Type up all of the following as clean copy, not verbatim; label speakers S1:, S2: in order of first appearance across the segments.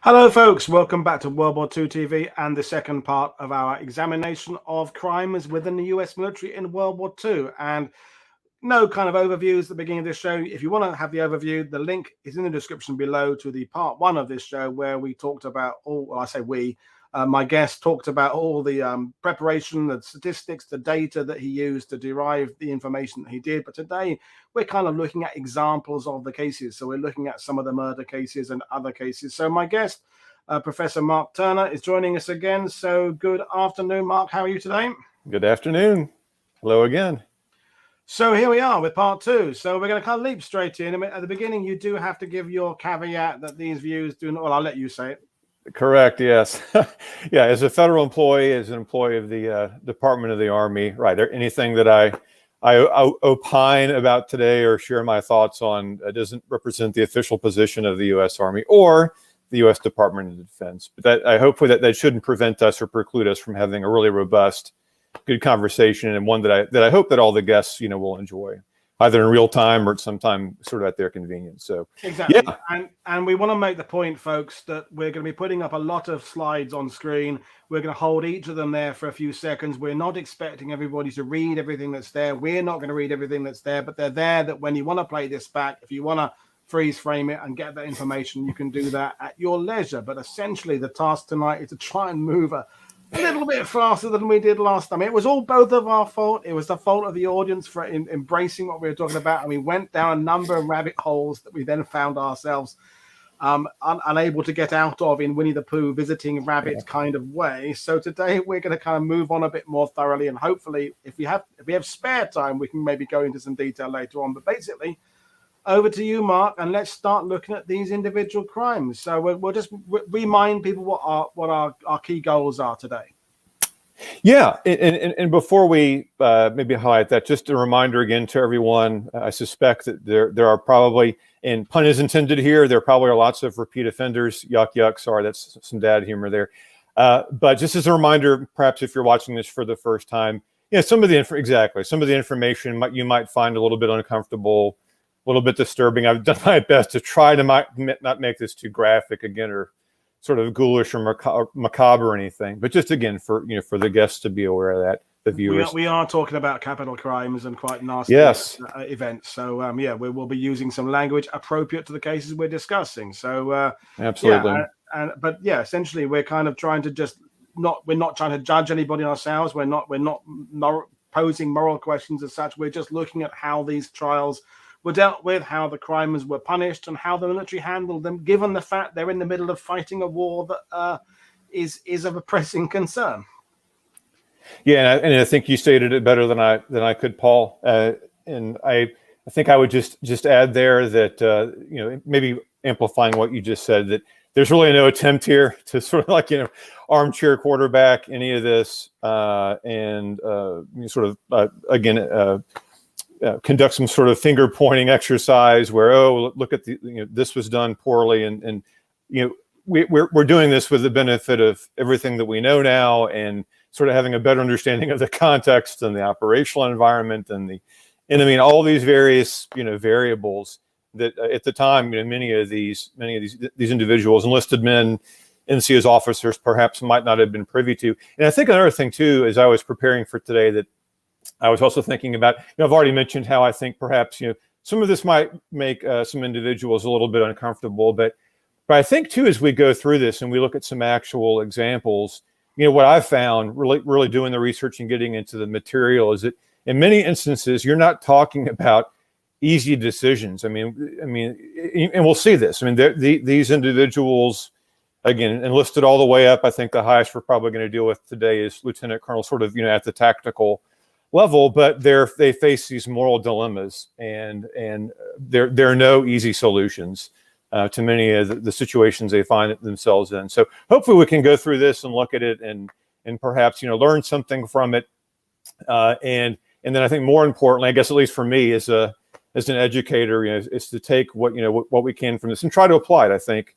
S1: Hello, folks. Welcome back to WW2 TV and the second part of our examination of crimes within the US military in World War II. And no kind of overviews at the beginning of this show. If you want to have the overview, the link is in the description below to the part one of this show where we talked about my guest talked about all the preparation, the statistics, the data that he used to derive the information that he did. But today we're kind of looking at examples of the cases. So we're looking at some of the murder cases and other cases. So my guest, Professor Mark Turner, is joining us again. So good afternoon, Mark. How are you today?
S2: Good afternoon. Hello again.
S1: So here we are with part two. So we're going to kind of leap straight in. I mean, at the beginning, you do have to give your caveat that these views do not, well, I'll let you say it.
S2: Correct, yes. Yeah, as a federal employee, as an employee of the Department of the Army, right, anything that I opine about today or share my thoughts on doesn't represent the official position of the U.S. Army or the U.S. Department of Defense. But I hope that shouldn't prevent us or preclude us from having a really robust, good conversation, and one that I hope that all the guests will enjoy, either in real time or at some time sort of at their convenience. So
S1: exactly,
S2: yeah.
S1: And we want to make the point, folks, that we're going to be putting up a lot of slides on screen. We're going to hold each of them there for a few seconds. We're not expecting everybody to read everything that's there. We're not going to read everything that's there, but they're there that when you want to play this back, if you want to freeze frame it and get that information, you can do that at your leisure. But essentially the task tonight is to try and move a little bit faster than we did last time. It was all both of our fault. It was the fault of the audience for embracing what we were talking about, and we went down a number of rabbit holes that we then found ourselves unable to get out of in Winnie the Pooh visiting rabbit kind of way. So today we're going to kind of move on a bit more thoroughly, and hopefully if we have spare time, we can maybe go into some detail later on. But basically, over to you, Mark, and let's start looking at these individual crimes. So we'll just remind people what our key goals are today.
S2: Yeah, and before we maybe highlight that, just a reminder again to everyone, I suspect that there are probably, and pun is intended here, there probably are lots of repeat offenders. Yuck, yuck, sorry, that's some dad humor there. But just as a reminder, perhaps if you're watching this for the first time, some of the information you might find a little bit uncomfortable, a little bit disturbing. I've done my best to try to not make this too graphic again, or sort of ghoulish or macabre or anything. But just again, for the guests to be aware of that, the viewers.
S1: We are talking about capital crimes and quite nasty events. So we will be using some language appropriate to the cases we're discussing. So
S2: absolutely.
S1: But essentially, we're kind of trying to we're not trying to judge anybody ourselves. We're not posing moral questions as such. We're just looking at how these trials were dealt with, how the crimes were punished, and how the military handled them, given the fact they're in the middle of fighting a war that is of a pressing concern.
S2: Yeah, and I think you stated it better than I could, Paul. And I think I would just add there that maybe amplifying what you just said, that there's really no attempt here to sort of like armchair quarterback any of this, and conduct some sort of finger pointing exercise where, look at this was done poorly, and we're doing this with the benefit of everything that we know now, and sort of having a better understanding of the context and the operational environment and the enemy and all these various variables that at the time many of these individuals, enlisted men, NCOs officers, perhaps might not have been privy to. And I think another thing too, as I was preparing for today, that I was also thinking about, I've already mentioned how I think perhaps, some of this might make some individuals a little bit uncomfortable, but I think too, as we go through this and we look at some actual examples, what I've found really doing the research and getting into the material is that in many instances, you're not talking about easy decisions. I mean, and we'll see this. I mean, these individuals, again, enlisted all the way up. I think the highest we're probably going to deal with today is Lieutenant Colonel, sort of, at the tactical level, but they face these moral dilemmas, and there are no easy solutions to many of the situations they find themselves in. So hopefully we can go through this and look at it and perhaps learn something from it, and then I think more importantly, I guess at least for me as an educator, is to take what we can from this and try to apply it. I think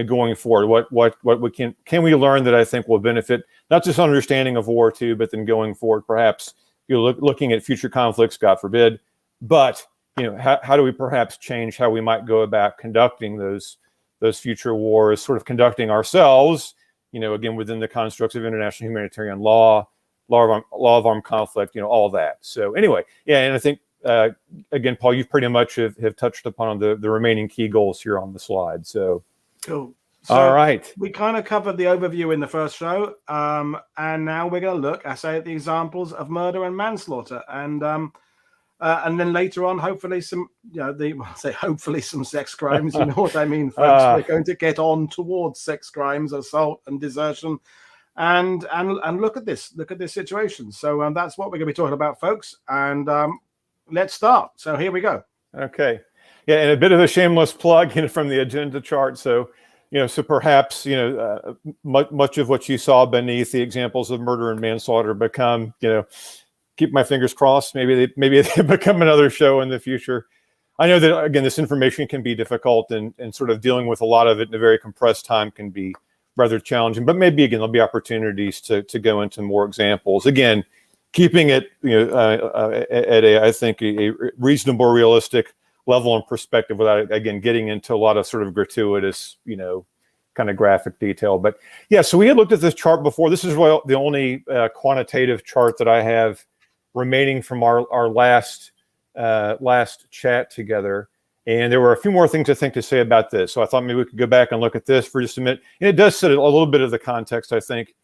S2: going forward, what we can we learn that I think will benefit not just understanding of war too, but then going forward perhaps looking at future conflicts, God forbid, but how do we perhaps change how we might go about conducting those those future wars, sort of conducting ourselves, again, within the constructs of international humanitarian law, law of armed conflict, all that. So anyway, yeah, and I think, again, Paul, you pretty much have touched upon the remaining key goals here on the slide. So
S1: cool. So
S2: all right.
S1: We kind of covered the overview in the first show, and now we're going to look, at the examples of murder and manslaughter, and then later on, hopefully some, hopefully some sex crimes. You know what I mean, folks? We're going to get on towards sex crimes, assault, and desertion, and look at this situation. So that's what we're going to be talking about, folks. And let's start. So here we go.
S2: Okay. Yeah, and a bit of a shameless plug from the agenda chart. So. So perhaps, much of what you saw beneath the examples of murder and manslaughter become, keep my fingers crossed, maybe they become another show in the future. I know that, again, this information can be difficult and sort of dealing with a lot of it in a very compressed time can be rather challenging, but maybe, again, there'll be opportunities to go into more examples. Again, keeping it, at I think, a reasonable, realistic level and perspective without, again, getting into a lot of sort of gratuitous, kind of graphic detail. But yeah, so we had looked at this chart before. This is the only quantitative chart that I have remaining from our last chat together. And there were a few more things I think to say about this. So I thought maybe we could go back and look at this for just a minute. And it does set a little bit of the context, I think,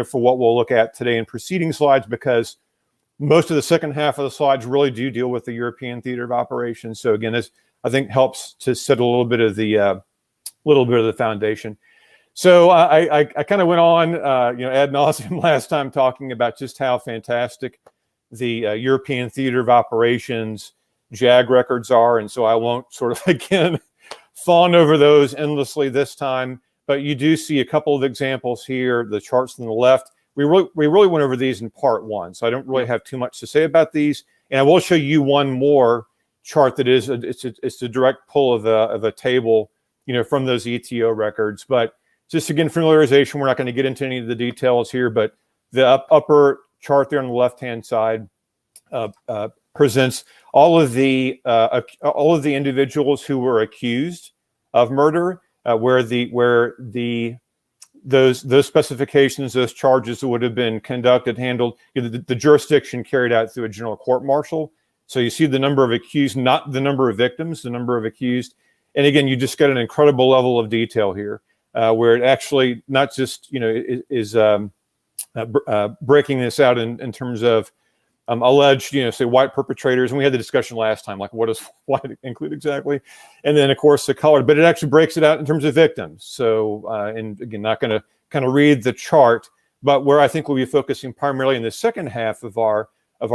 S2: for what we'll look at today in preceding slides, because most of the second half of the slides really do deal with the European theater of operations. So again, this I think helps to set a little bit of the foundation. So I kind of went on ad nauseum last time talking about just how fantastic the European theater of operations JAG records are, and so I won't sort of again fawn over those endlessly this time. But you do see a couple of examples here. The charts on the left. We really went over these in part one, so I don't really have too much to say about these. And I will show you one more chart that is it's a direct pull of a table, from those ETO records. But just again, familiarization. We're not going to get into any of the details here, but the upper chart there on the left-hand side presents all of the individuals who were accused of murder, where those specifications, those charges would have been conducted, handled, the jurisdiction carried out through a general court-martial. So you see the number of accused, not the number of victims, the number of accused. And again, you just get an incredible level of detail here, where it actually not just, is breaking this out in terms of alleged, say white perpetrators. And we had the discussion last time, like what does white include exactly? And then of course the color, but it actually breaks it out in terms of victims. So, and again, not going to kind of read the chart, but where I think we'll be focusing primarily in the second half of our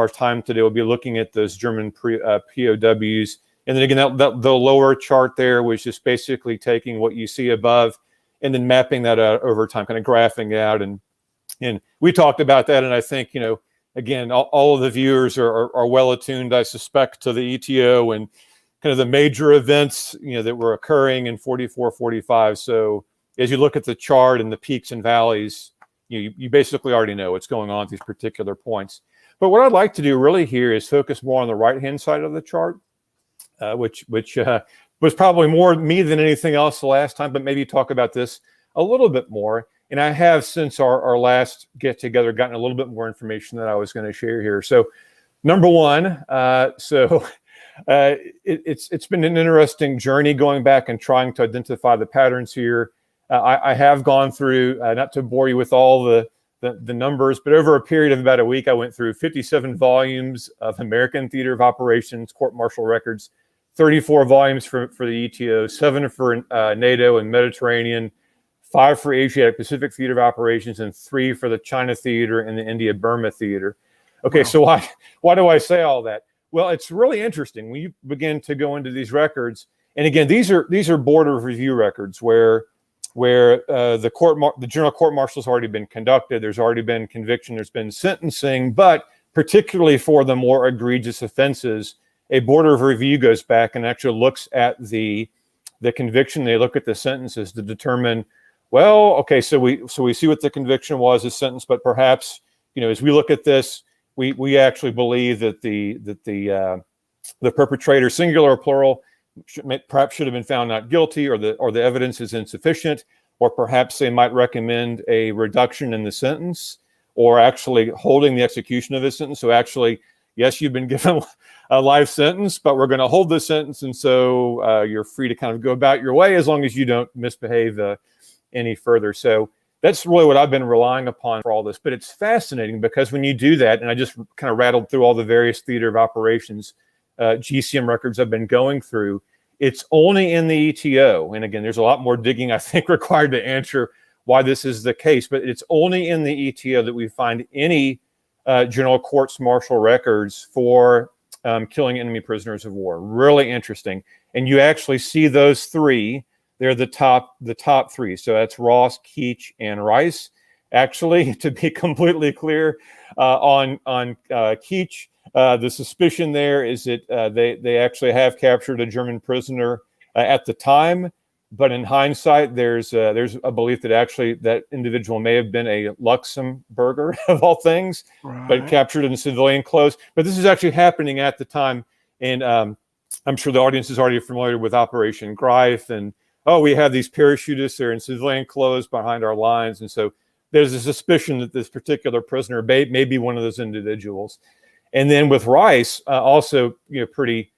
S2: time today, we'll be looking at those German POWs. And then again, the lower chart there was just basically taking what you see above and then mapping that out over time, kind of graphing it out. And we talked about that. And I think, again, all of the viewers are well attuned, I suspect, to the ETO and kind of the major events, that were occurring in 44, 45. So as you look at the chart and the peaks and valleys, you basically already know what's going on at these particular points. But what I'd like to do really here is focus more on the right-hand side of the chart, which was probably more me than anything else the last time, but maybe talk about this a little bit more. And I have, since our last get-together, gotten a little bit more information that I was going to share here. So number one, it's been an interesting journey going back and trying to identify the patterns here. I have gone through, not to bore you with all the numbers, but over a period of about a week, I went through 57 volumes of American Theater of Operations court-martial records, 34 volumes for the ETO, 7 for NATO and Mediterranean, 5 for Asiatic Pacific Theater of Operations, and 3 for the China Theater and the India-Burma Theater. Okay, wow. So why do I say all that? Well, it's really interesting when you begin to go into these records. And again, these are board of review records where the general court martial has already been conducted. There's already been conviction. There's been sentencing, but particularly for the more egregious offenses, a board of review goes back and actually looks at the conviction. They look at the sentences to determine, well, okay, so we see what the conviction was, the sentence, but perhaps, as we look at this, we actually believe that the perpetrator, singular or plural, perhaps should have been found not guilty, or the evidence is insufficient, or perhaps they might recommend a reduction in the sentence, or actually holding the execution of the sentence. So actually, yes, you've been given a life sentence, but we're going to hold the sentence, and so you're free to kind of go about your way as long as you don't misbehave any further. So that's really what I've been relying upon for all this. But it's fascinating because when you do that, and I just kind of rattled through all the various theater of operations GCM records I've been going through, it's only in the ETO. And again, there's a lot more digging, I think, required to answer why this is the case. But it's only in the ETO that we find any general courts martial records for killing enemy prisoners of war. Really interesting. And you actually see those three. They're the top three. So that's Ross, Keach, and Rice. Actually, to be completely clear, on Keach, the suspicion there is that they actually have captured a German prisoner at the time. But in hindsight, there's a belief that actually that individual may have been a Luxembourger of all things, right, but captured in civilian clothes. But this is actually happening at the time. And I'm sure the audience is already familiar with Operation Greif, and we have these parachutists, they're in civilian clothes behind our lines. And so there's a suspicion that this particular prisoner may be one of those individuals. And then with Rice, also, pretty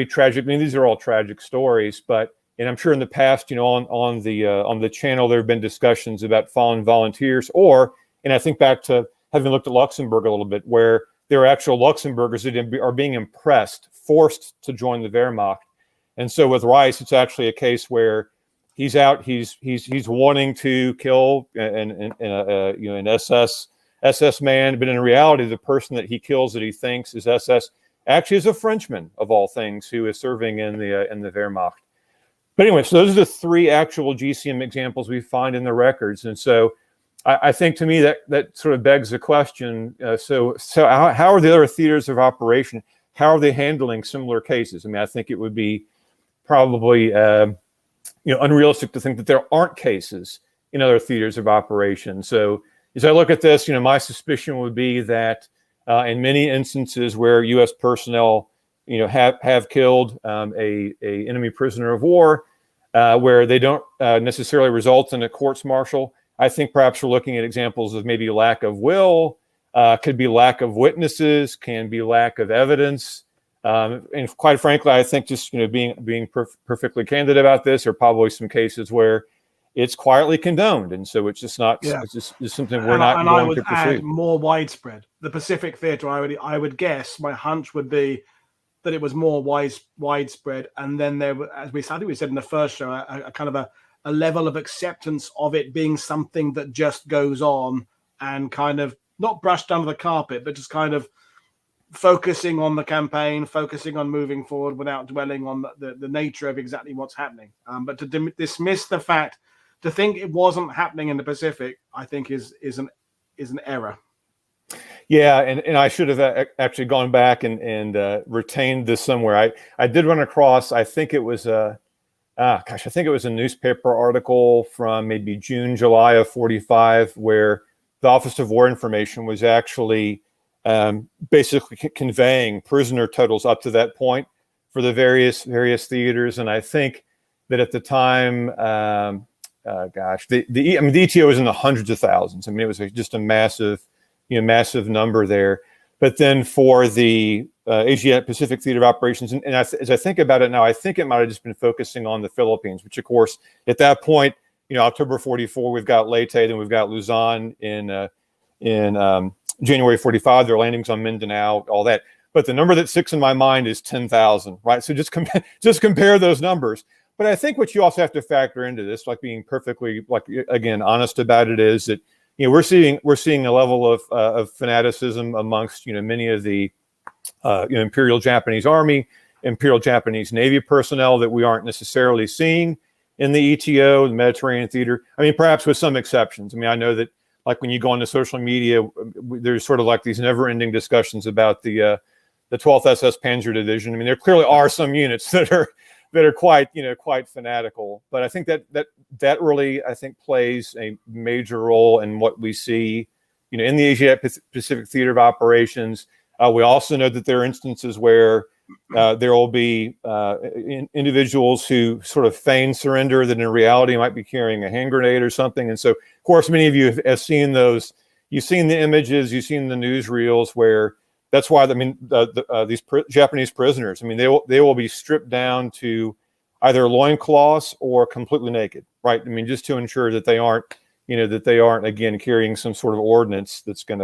S2: tragic. I mean, these are all tragic stories, and I'm sure in the past, on the channel, there have been discussions about fallen volunteers, and I think back to having looked at Luxembourg a little bit, where there are actual Luxembourgers that are being forced to join the Wehrmacht. And so with Rice, it's actually a case where he's out, he's wanting to kill an SS man, but in reality, the person that he kills that he thinks is SS actually is a Frenchman of all things who is serving in the Wehrmacht. But anyway, so those are the three actual GCM examples we find in the records. And so I think to me that sort of begs the question, so how are the other theaters of operation, how are they handling similar cases? I mean, I think it would be probably unrealistic to think that there aren't cases in other theaters of operation. So as I look at this, my suspicion would be that in many instances where U.S. personnel have killed a enemy prisoner of war, where they don't necessarily result in a courts martial, I think perhaps we're looking at examples of maybe lack of will, could be lack of witnesses, can be lack of evidence. And quite frankly, I think just being perfectly candid about this, are probably some cases where it's quietly condoned, and so it's just not. Yeah. It's just something we're not going to pursue. And I would add
S1: more widespread. The Pacific Theater, I would guess, my hunch would be that it was more widespread, and then there, as I think we said in the first show, a kind of a level of acceptance of it being something that just goes on and kind of not brushed under the carpet, but just kind of focusing on the campaign, focusing on moving forward without dwelling on the nature of exactly what's happening. But to dismiss the fact, to think it wasn't happening in the Pacific, I think is an error.
S2: Yeah, and I should have actually gone back and retained this somewhere. I did run across, I think it was a newspaper article from maybe June, July of 45, where the Office of War Information was actually basically conveying prisoner totals up to that point for the various theaters. And I think that at the time, the ETO was in the hundreds of thousands. I mean, it was just a massive number there. But then for the Asia Pacific Theater of Operations, and as I think about it now, I think it might have just been focusing on the Philippines, which of course at that point, October 44, we've got Leyte, then we've got Luzon in January 45, their landings on Mindanao, all that. But the number that sticks in my mind is 10,000, right? So just compare those numbers. But I think what you also have to factor into this, like being perfectly, again, honest about it, is that we're seeing a level of fanaticism amongst many of the Imperial Japanese Army, Imperial Japanese Navy personnel that we aren't necessarily seeing in the ETO, the Mediterranean Theater. I mean, perhaps with some exceptions. I mean, I know that like when you go onto social media, there's sort of like these never-ending discussions about the 12th SS Panzer Division. I mean, there clearly are some units that are quite fanatical, but I think that really, I think, plays a major role in what we see, in the Asia Pacific Theater of Operations. We also know that there are instances where There will be individuals who sort of feign surrender that in reality might be carrying a hand grenade or something. And so, of course, many of you have seen those. You've seen the images, you've seen the newsreels where that's why, I mean, these Japanese prisoners, I mean, they will be stripped down to either loincloths or completely naked, right? I mean, just to ensure that they aren't, again, carrying some sort of ordnance that's going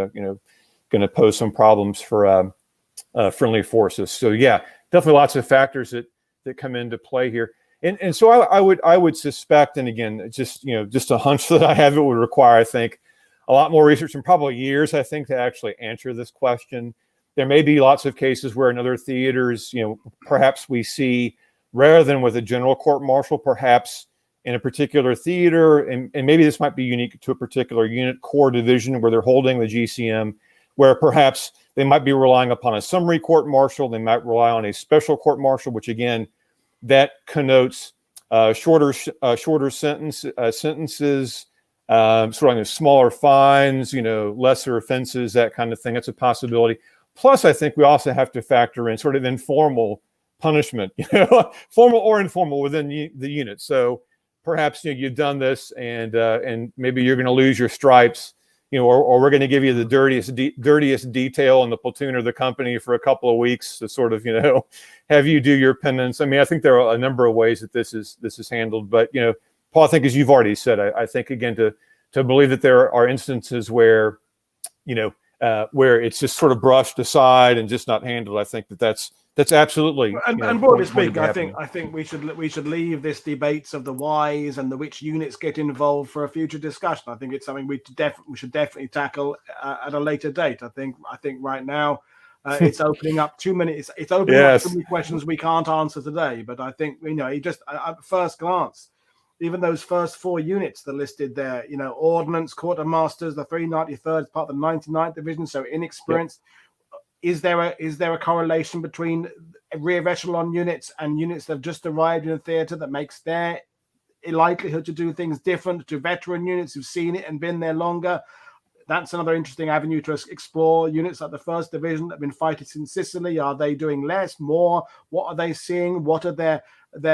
S2: to pose some problems for friendly forces. So yeah, definitely lots of factors that come into play here. And so I would suspect, and again, just a hunch that I have, it would require, I think, a lot more research and probably years, I think, to actually answer this question. There may be lots of cases where in other theaters, perhaps we see, rather than with a general court-martial, perhaps in a particular theater, and maybe this might be unique to a particular unit, corps division, where they're holding the GCM, where perhaps they might be relying upon a summary court-martial, they might rely on a special court-martial, which again, that connotes shorter sentences, sort of smaller fines, lesser offenses, that kind of thing. That's a possibility. Plus, I think we also have to factor in sort of informal punishment, formal or informal within the unit. So perhaps you've done this, and maybe you're going to lose your stripes, or we're going to give you the dirtiest detail in the platoon or the company for a couple of weeks to sort of have you do your penance. I mean, I think there are a number of ways that this is handled, but Paul, I think as you've already said, I think again to believe that there are instances where where it's just sort of brushed aside and just not handled. I think that's absolutely.
S1: And broadly speaking, I think we should leave this debates of the whys and the which units get involved for a future discussion. I think it's something we should definitely tackle at a later date. I think right now it's opening up too many. It's opening up too many questions we can't answer today. But I think just at first glance, even those first 4 units that are listed there, Ordnance, Quartermasters, the 393rd part of the 99th Division, so inexperienced. Yep. Is there a correlation between rear echelon units and units that have just arrived in the theater that makes their likelihood to do things different to veteran units who've seen it and been there longer? That's another interesting avenue to explore. Units like the 1st Division that have been fighting in Sicily, are they doing less, more? What are they seeing? What are their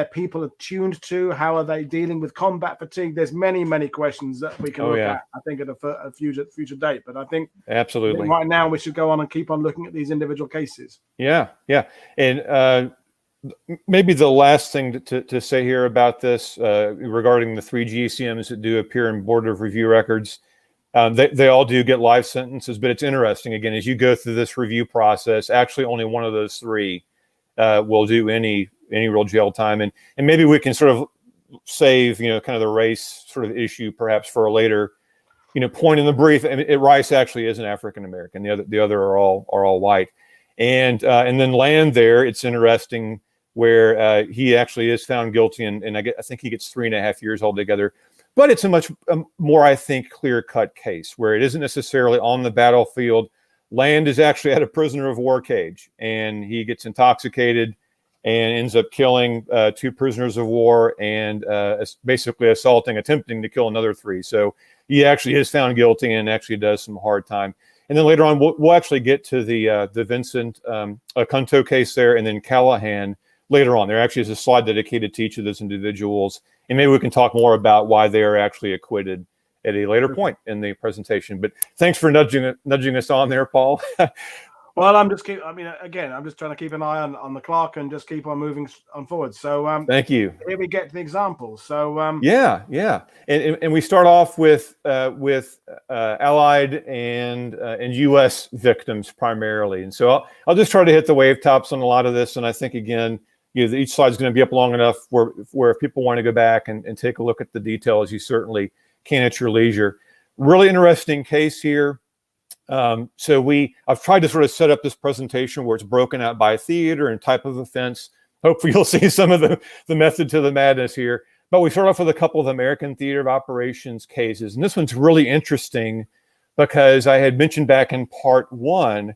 S1: people attuned to? How are they dealing with combat fatigue? There's many questions that we can look at, I think, at a future date. But I think absolutely right now we should go on and keep on looking at these individual cases. Yeah.
S2: And maybe the last thing to say here about this regarding the 3 GCMs that do appear in Board of Review records, they all do get life sentences, but it's interesting, again, as you go through this review process, actually only one of those 3 will do any real jail time. And maybe we can sort of save, kind of the race sort of issue perhaps for a later, point in the brief. I mean, Rice actually is an African-American. The other are all white. And then Land there, it's interesting where he actually is found guilty, and I think he gets 3.5 years altogether. But it's a much more, I think, clear-cut case where it isn't necessarily on the battlefield. Land is actually at a prisoner of war cage, and he gets intoxicated and ends up killing 2 prisoners of war and basically attempting to kill another 3. So he actually is found guilty and actually does some hard time. And then later on, we'll actually get to the Vincent Akunto case there, and then Callahan later on. There actually is a slide dedicated to each of those individuals, and maybe we can talk more about why they are actually acquitted at a later point in the presentation. But thanks for nudging us on there, Paul.
S1: Well, I'm just trying to keep an eye on the clock and just keep on moving on forward. So
S2: thank you.
S1: Here we get to the examples. So
S2: yeah, and we start off with Allied and U.S. victims primarily. And so I'll just try to hit the wave tops on a lot of this. And I think again, each slide is going to be up long enough where if people want to go back and take a look at the details, you certainly can at your leisure. Really interesting case here. So I've tried to sort of set up this presentation where it's broken out by theater and type of offense. Hopefully you'll see some of the method to the madness here. But we start off with a couple of American Theater of Operations cases. And this one's really interesting because I had mentioned back in part 1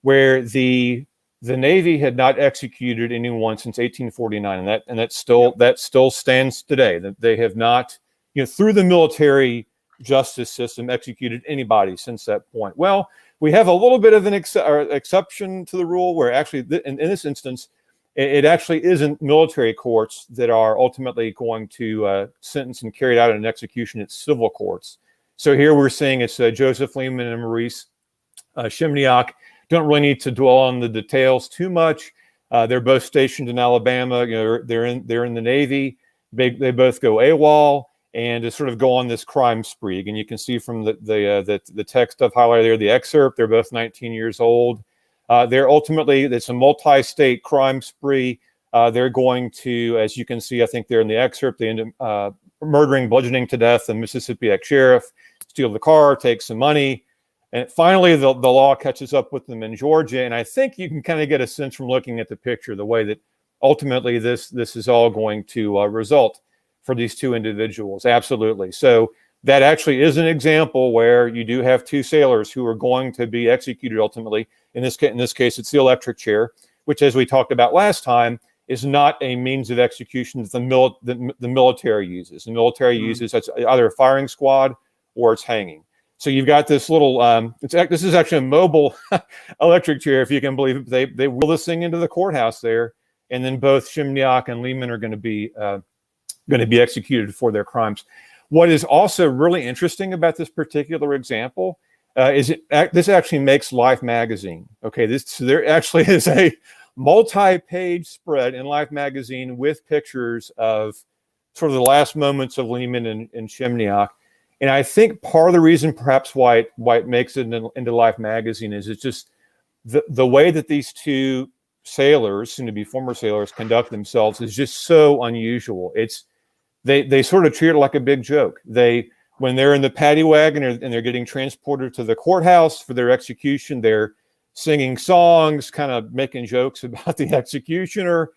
S2: where the Navy had not executed anyone since 1849. And that still stands today. That they have not, through the military justice system, executed anybody since that point. Well, we have a little bit of an exception to the rule where actually in this instance, it actually isn't military courts that are ultimately going to sentence and carry it out in an execution. It's civil courts. So here we're seeing it's Joseph Lehman and Maurice Shimniak. Don't really need to dwell on the details too much. They're both stationed in Alabama. You know, they're in the Navy. They both go AWOL and to sort of go on this crime spree. And you can see from the text I've highlighted there, the excerpt. They're both 19 years old. They're ultimately, it's a multi-state crime spree. They're going to, as you can see, I think they're in the excerpt, they end up murdering, bludgeoning to death the Mississippi ex-sheriff, steal the car, take some money. And finally, the law catches up with them in Georgia. And I think you can kind of get a sense from looking at the picture, the way that ultimately this is all going to result for these two individuals. Absolutely. So that actually is an example where you do have two sailors who are going to be executed ultimately. In this case, it's the electric chair, which, as we talked about last time, is not a means of execution that the military uses. The military uses it's either a firing squad or it's hanging. So you've got this little, this is actually a mobile electric chair, if you can believe it. They wheel this thing into the courthouse there, and then both Shimniak and Lehman are going to be executed for their crimes. What is also really interesting about this particular example is this actually makes Life magazine. Okay, there actually is a multi-page spread in Life magazine with pictures of sort of the last moments of Lehman and Shimniak. And I think part of the reason perhaps why it makes it into Life magazine is it's just the way that these two sailors, soon to be former sailors, conduct themselves is just so unusual. They sort of treat it like a big joke. When they're in the paddy wagon and they're getting transported to the courthouse for their execution, they're singing songs, kind of making jokes about the executioner.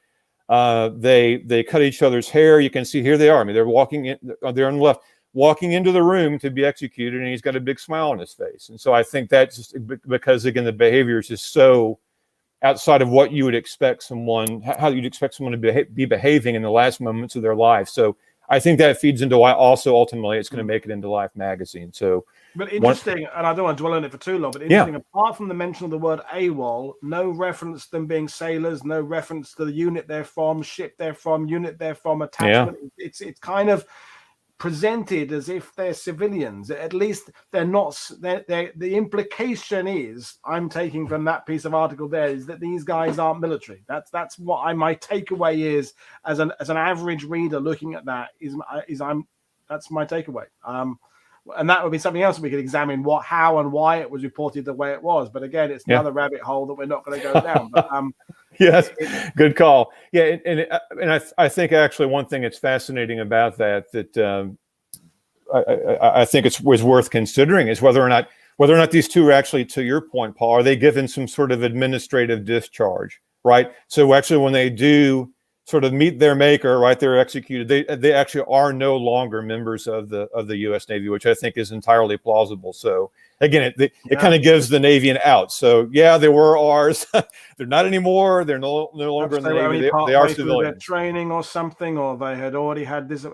S2: They cut each other's hair. You can see here they are. I mean, they're walking in. They're on the left, walking into the room to be executed, and he's got a big smile on his face. And so I think that's just because, again, the behavior is just so outside of what you would expect how you'd expect someone to be behaving in the last moments of their life. So I think that feeds into why also ultimately it's going to make it into Life magazine. So,
S1: but interesting, and I don't want to dwell on it for too long, but interesting, apart from the mention of the word AWOL, no reference to them being sailors, no reference to the unit they're from, ship they're from, unit they're from, attachment. Yeah. It's kind of presented as if they're civilians. At least they're not. The implication is, I'm taking from that piece of article there, is that these guys aren't military. That's what my takeaway is as an average reader looking at that that's my takeaway. And that would be something else we could examine, how and why it was reported the way it was. But again, it's another rabbit hole that we're not going to go down. But
S2: yes, good call. Yeah, and I think actually one thing that's fascinating about that I think was worth considering is whether or not these two are actually, to your point, Paul, are they given some sort of administrative discharge, right? So actually, when they do sort of meet their maker, right, they're executed. They actually are no longer members of the U.S. Navy, which I think is entirely plausible. So again, it kind of gives the Navy an out. So yeah, they were ours. They're not anymore. They're no longer in the Navy. They are civilians.
S1: Their training or something, or they had already had this.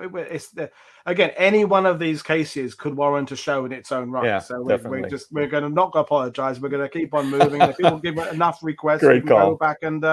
S1: Again, any one of these cases could warrant a show in its own right.
S2: Yeah,
S1: so we're going to not apologize. We're going to keep on moving. And if people give enough requests, we can go back and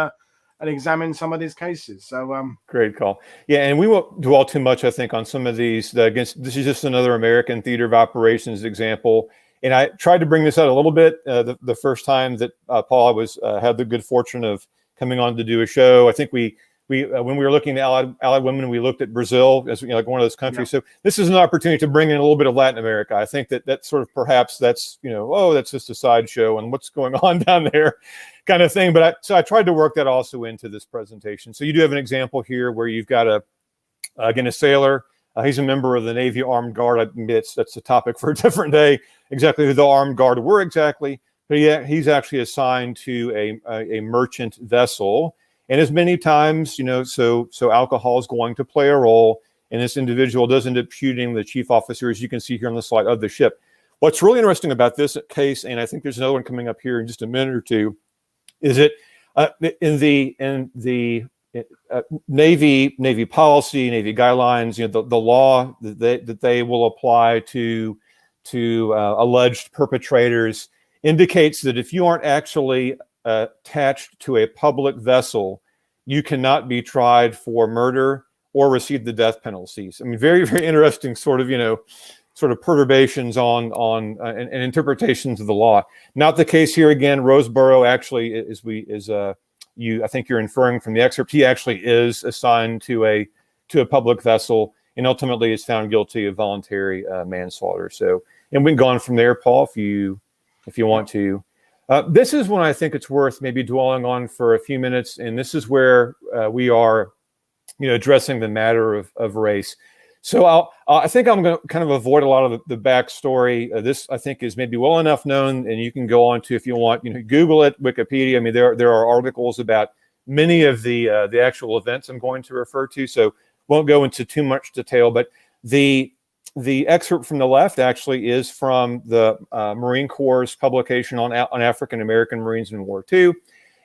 S1: examine some of these cases. So
S2: great call. Yeah, and we won't dwell too much, I think, on some of these. This is just another American theater of operations example. And I tried to bring this out a little bit the first time that Paul had the good fortune of coming on to do a show. I think we when we were looking at allied women, we looked at Brazil as like one of those countries. Yeah. So this is an opportunity to bring in a little bit of Latin America. I think that sort of perhaps that's that's just a sideshow and what's going on down there, kind of thing. But I tried to work that also into this presentation. So you do have an example here where you've got a sailor. He's a member of the Navy Armed Guard. That's a topic for a different day. Exactly who the Armed Guard were exactly, but he's actually assigned to a merchant vessel. And as many times, so alcohol is going to play a role, and this individual does end up shooting the chief officer, as you can see here on the slide, of the ship. What's really interesting about this case, and I think there's another one coming up here in just a minute or two, is that in the Navy policy, Navy guidelines, the law that they will apply to alleged perpetrators indicates that if you aren't actually attached to a public vessel, you cannot be tried for murder or receive the death penalties. I mean, very, very interesting sort of, sort of perturbations on and interpretations of the law. Not the case here. Again, Roseborough actually I think you're inferring from the excerpt, he actually is assigned to a public vessel and ultimately is found guilty of voluntary manslaughter. So, and we can go on from there, Paul, if you want to. This is one I think it's worth maybe dwelling on for a few minutes, and this is where we are, addressing the matter of race. So I think I'm going to kind of avoid a lot of the backstory. This I think is maybe well enough known, and you can go on to, if you want, Google it, Wikipedia. I mean, there are articles about many of the actual events I'm going to refer to. So won't go into too much detail, but the excerpt from the left actually is from the Marine Corps' publication on African American Marines in War II.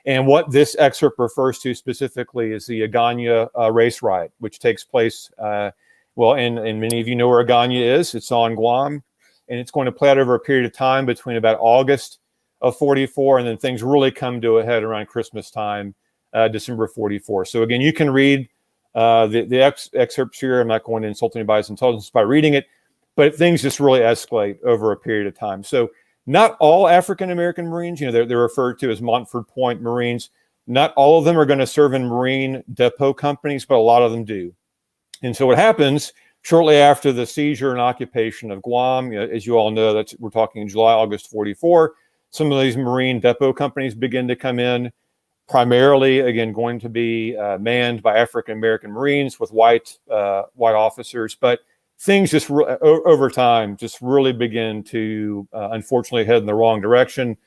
S2: And what this excerpt refers to specifically is the Agana race riot, which takes place, and many of you know where Agana is. It's on Guam, and it's going to play out over a period of time between about August of 44, and then things really come to a head around Christmas time, December 44. So again, you can read the excerpts here. I'm not going to insult anybody's intelligence by reading it, but things just really escalate over a period of time. So not all African-American Marines, they're referred to as Montford Point Marines. Not all of them are going to serve in Marine depot companies, but a lot of them do. And so what happens shortly after the seizure and occupation of Guam, as you all know, we're talking July, August 44, some of these Marine depot companies begin to come in, primarily, again, going to be manned by African-American Marines with white officers. But things just over time just really begin to, unfortunately, head in the wrong direction.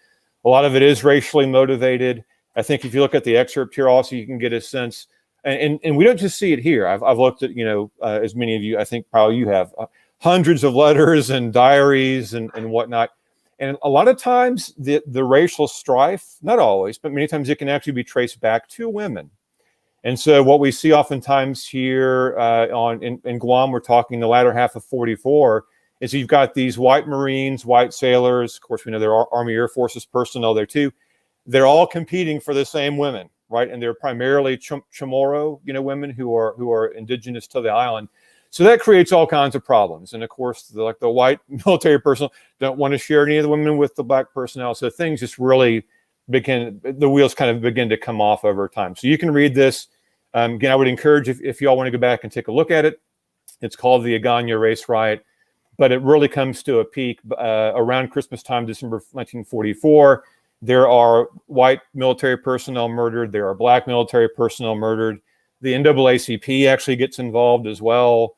S2: A lot of it is racially motivated. I think if you look at the excerpt here also, you can get a sense, and we don't just see it here. I've looked at, as many of you, I think probably you have, hundreds of letters and diaries and whatnot. And a lot of times the racial strife, not always, but many times it can actually be traced back to women. And so what we see oftentimes here in Guam, we're talking the latter half of 44, is you've got these white Marines, white sailors. Of course, we know there are Army Air Forces personnel there too. They're all competing for the same women, right? And they're primarily Chamorro, women who are indigenous to the island. So that creates all kinds of problems. And of course, the white military personnel don't want to share any of the women with the black personnel. So things just really the wheels kind of begin to come off over time. So you can read this. Again, I would encourage, if you all want to go back and take a look at it, it's called the Agana Race Riot, but it really comes to a peak around Christmas time, December 1944. There are white military personnel murdered. There are black military personnel murdered. The NAACP actually gets involved as well,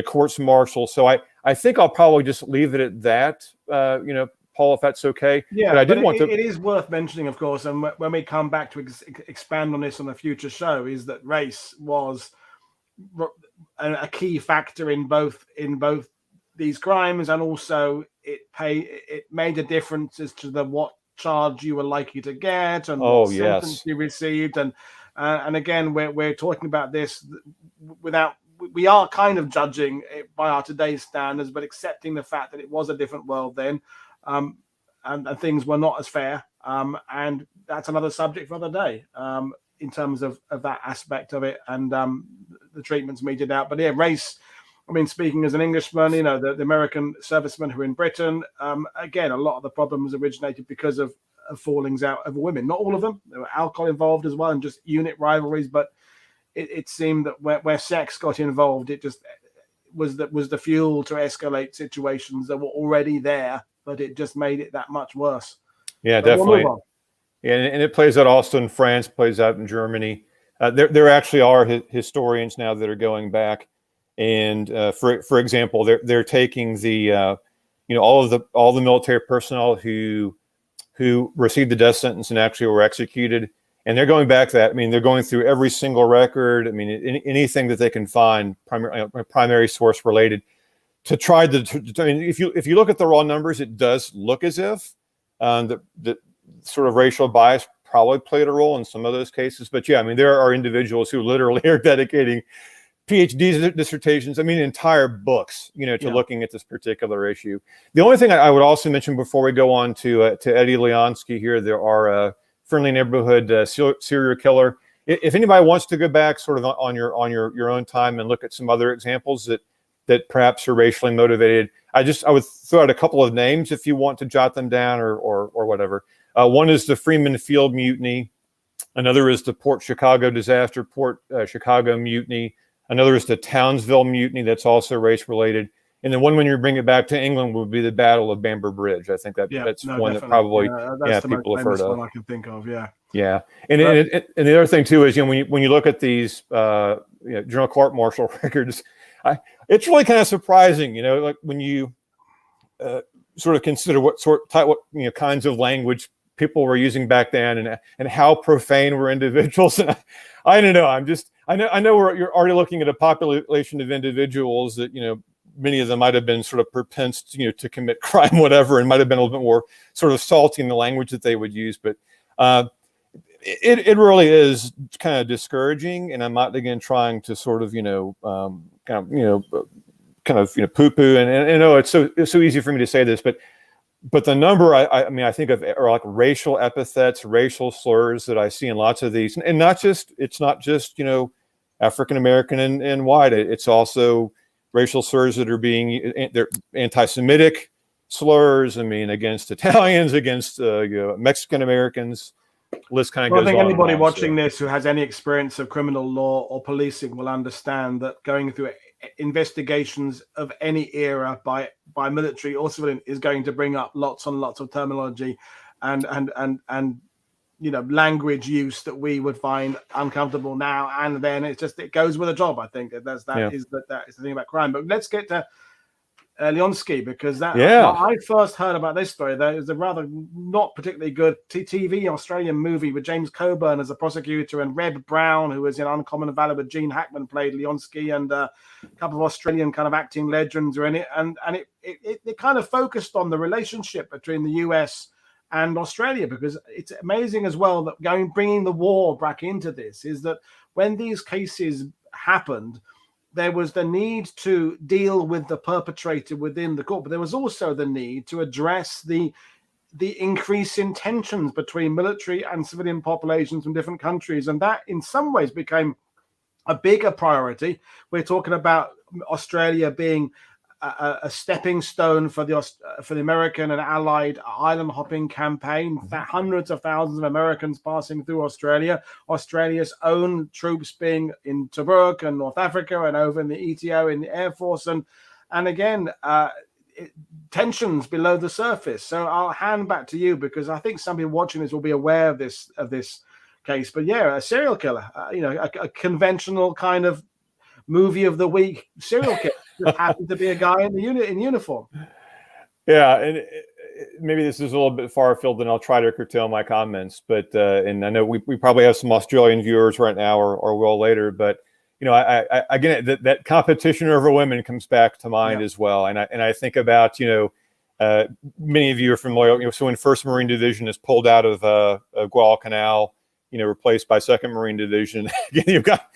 S2: courts martial. So I think I'll probably just leave it at that, Paul, if that's okay.
S1: Yeah,
S2: but I did want to.
S1: It is worth mentioning, of course, and when we come back to expand on this on a future show, is that race was a key factor in both these crimes, and also it made a difference as to what charge you were likely to get and what sentence you received, and again, we're talking about this we are kind of judging it by our today's standards, but accepting the fact that it was a different world then. And things were not as fair. And that's another subject for another day in terms of that aspect of it and the treatments meted out. But yeah, race, I mean, speaking as an Englishman, the American servicemen who are in Britain, again, a lot of the problems originated because of fallings out over women. Not all of them. There were alcohol involved as well and just unit rivalries. But it seemed that where sex got involved, it just was the fuel to escalate situations that were already there, but it just made it that much worse.
S2: Yeah, definitely. Yeah, and it plays out also in France, plays out in Germany. There actually are historians now that are going back, and for example, they're taking the all the military personnel who received the death sentence and actually were executed, and they're going back to that. I mean, they're going through every single record. I mean, anything that they can find, primary source related, to try to. I mean, if you look at the raw numbers, it does look as if the sort of racial bias probably played a role in some of those cases. But yeah, I mean, there are individuals who literally are dedicating PhD dissertations, I mean, entire books, to looking at this particular issue. The only thing I would also mention before we go on to Eddie Leonsky here, there are a friendly neighborhood serial killer. if anybody wants to go back sort of on your own time and look at some other examples that perhaps are racially motivated, I would throw out a couple of names if you want to jot them down or whatever. One is the Freeman Field Mutiny. Another is the Port Chicago disaster, Port Chicago Mutiny. Another is the Townsville Mutiny, that's also race related. And then one, when you bring it back to England, would be the Battle of Bamber Bridge. I think that's one definitely. That probably people have heard of.
S1: One I can think of, yeah.
S2: Yeah, and the other thing too is, when you look at these General Court-Martial records, it's really kind of surprising, like when you sort of consider what kinds of language people were using back then, and how profane were individuals. And I don't know. I know you're already looking at a population of individuals that many of them might have been sort of propense to commit crime, whatever, and might have been a little bit more sort of salty in the language that they would use. But it really is kind of discouraging. And I'm not again trying to sort of kind of poo-poo. And I know it's so easy for me to say this, but the number I think of are like racial epithets, racial slurs that I see in lots of these, and it's not just African American and white. It's also racial slurs that are they're anti-Semitic slurs. I mean, against Italians, against Mexican Americans. List kind of goes on.
S1: I think anybody watching this who has any experience of criminal law or policing will understand that going through investigations of any era by military or civilian is going to bring up lots and lots of terminology and language use that we would find uncomfortable now and then. It goes with a job. I think that is the thing about crime. But let's get to Leonski, because when I first heard about this story, there was a rather not particularly good TV Australian movie with James Coburn as a prosecutor and Reb Brown, who was in Uncommon Valor with Gene Hackman, played Leonski, and a couple of Australian kind of acting legends are in it, and it kind of focused on the relationship between the US and Australia, because it's amazing as well that bringing the war back into this is that when these cases happened, there was the need to deal with the perpetrator within the court, but there was also the need to address the increase in tensions between military and civilian populations from different countries. And that in some ways became a bigger priority. We're talking about Australia being a stepping stone for the American and Allied island hopping campaign. Hundreds of thousands of Americans passing through Australia. Australia's own troops being in Tobruk and North Africa and over in the ETO in the Air Force, and again tensions below the surface. So I'll hand back to you, because I think some people watching this will be aware of this case. But a serial killer, a conventional kind of movie of the week serial killer. Just happened to be a guy in uniform.
S2: Yeah, and maybe this is a little bit far afield, and I'll try to curtail my comments. But and I know we probably have some Australian viewers right now, or will later. But I again, that competition over women comes back to mind as well. And I think about many of you are familiar. So when First Marine Division is pulled out of Guadalcanal, replaced by Second Marine Division, you've got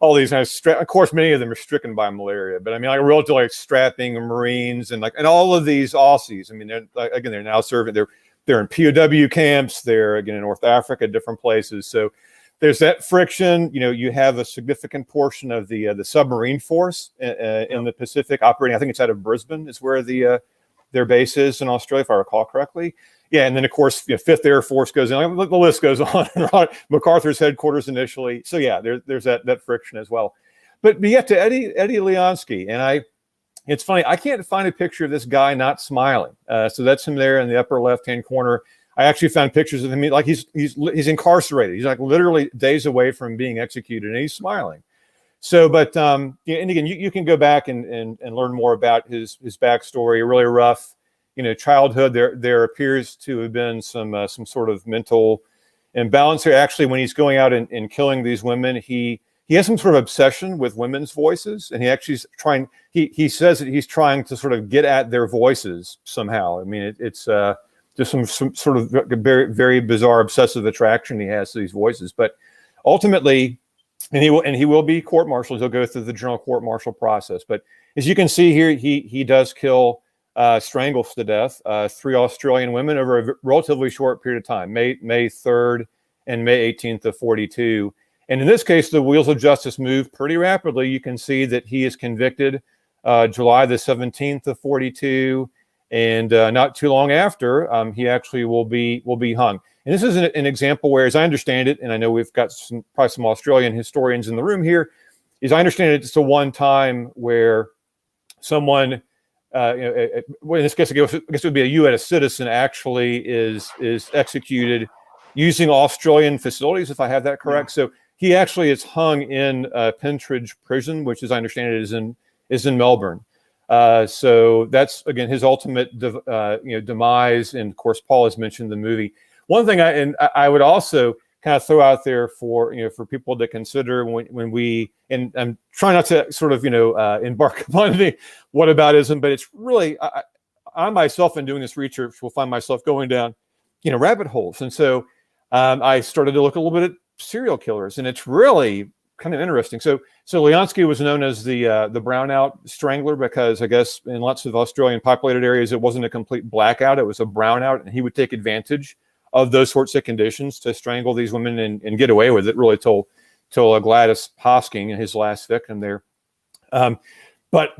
S2: all these nice, of course, many of them are stricken by malaria, but I mean, like relatively strapping Marines and all of these Aussies. I mean, they're now serving. They're in POW camps. They're again in North Africa, different places. So there's that friction. You have a significant portion of the submarine force in the Pacific operating. I think it's out of Brisbane is where their base is in Australia, if I recall correctly. Yeah, and then of course, Fifth Air Force goes in. The list goes on and on. MacArthur's headquarters initially. So yeah, there's that friction as well. But we get to Eddie Leonski, and it's funny. I can't find a picture of this guy not smiling. So that's him there in the upper left-hand corner. I actually found pictures of him like he's incarcerated. He's like literally days away from being executed, and he's smiling. So, but and again, you can go back and learn more about his backstory. Really rough. Childhood, there appears to have been some sort of mental imbalance here. Actually, when he's going out and killing these women, he has some sort of obsession with women's voices, and he actually is trying. He says that he's trying to sort of get at their voices somehow. I mean, it's just some sort of very, very bizarre obsessive attraction he has to these voices. But ultimately, and he will be court-martialed. He'll go through the general court-martial process. But as you can see here, he does kill. Strangles to death 3 Australian women over a relatively short period of time, May 3rd and May 18th of 42. And in this case, the wheels of justice move pretty rapidly. You can see that he is convicted July the 17th of 42, and not too long after, he actually will be hung. And this is an example where, as I understand it, and I know we've got probably some Australian historians in the room here, is I understand it's the one time where someone, in this case, I guess it would be a U.S. citizen, actually is executed using Australian facilities, if I have that correct. Yeah. So he actually is hung in Pentridge Prison, which, as I understand it, is in Melbourne. So that's, again, his ultimate demise. And of course, Paul has mentioned the movie. One thing I would also kind of throw out there for people to consider when we, and I'm trying not to sort of embark upon the whataboutism, but it's really I myself, in doing this research, will find myself going down rabbit holes. And so I started to look a little bit at serial killers, and it's really kind of interesting. So Leonsky was known as the brownout strangler because, I guess, in lots of Australian populated areas, it wasn't a complete blackout, it was a brownout, and he would take advantage of those sorts of conditions to strangle these women and get away with it, really, till Gladys Hosking, his last victim there. But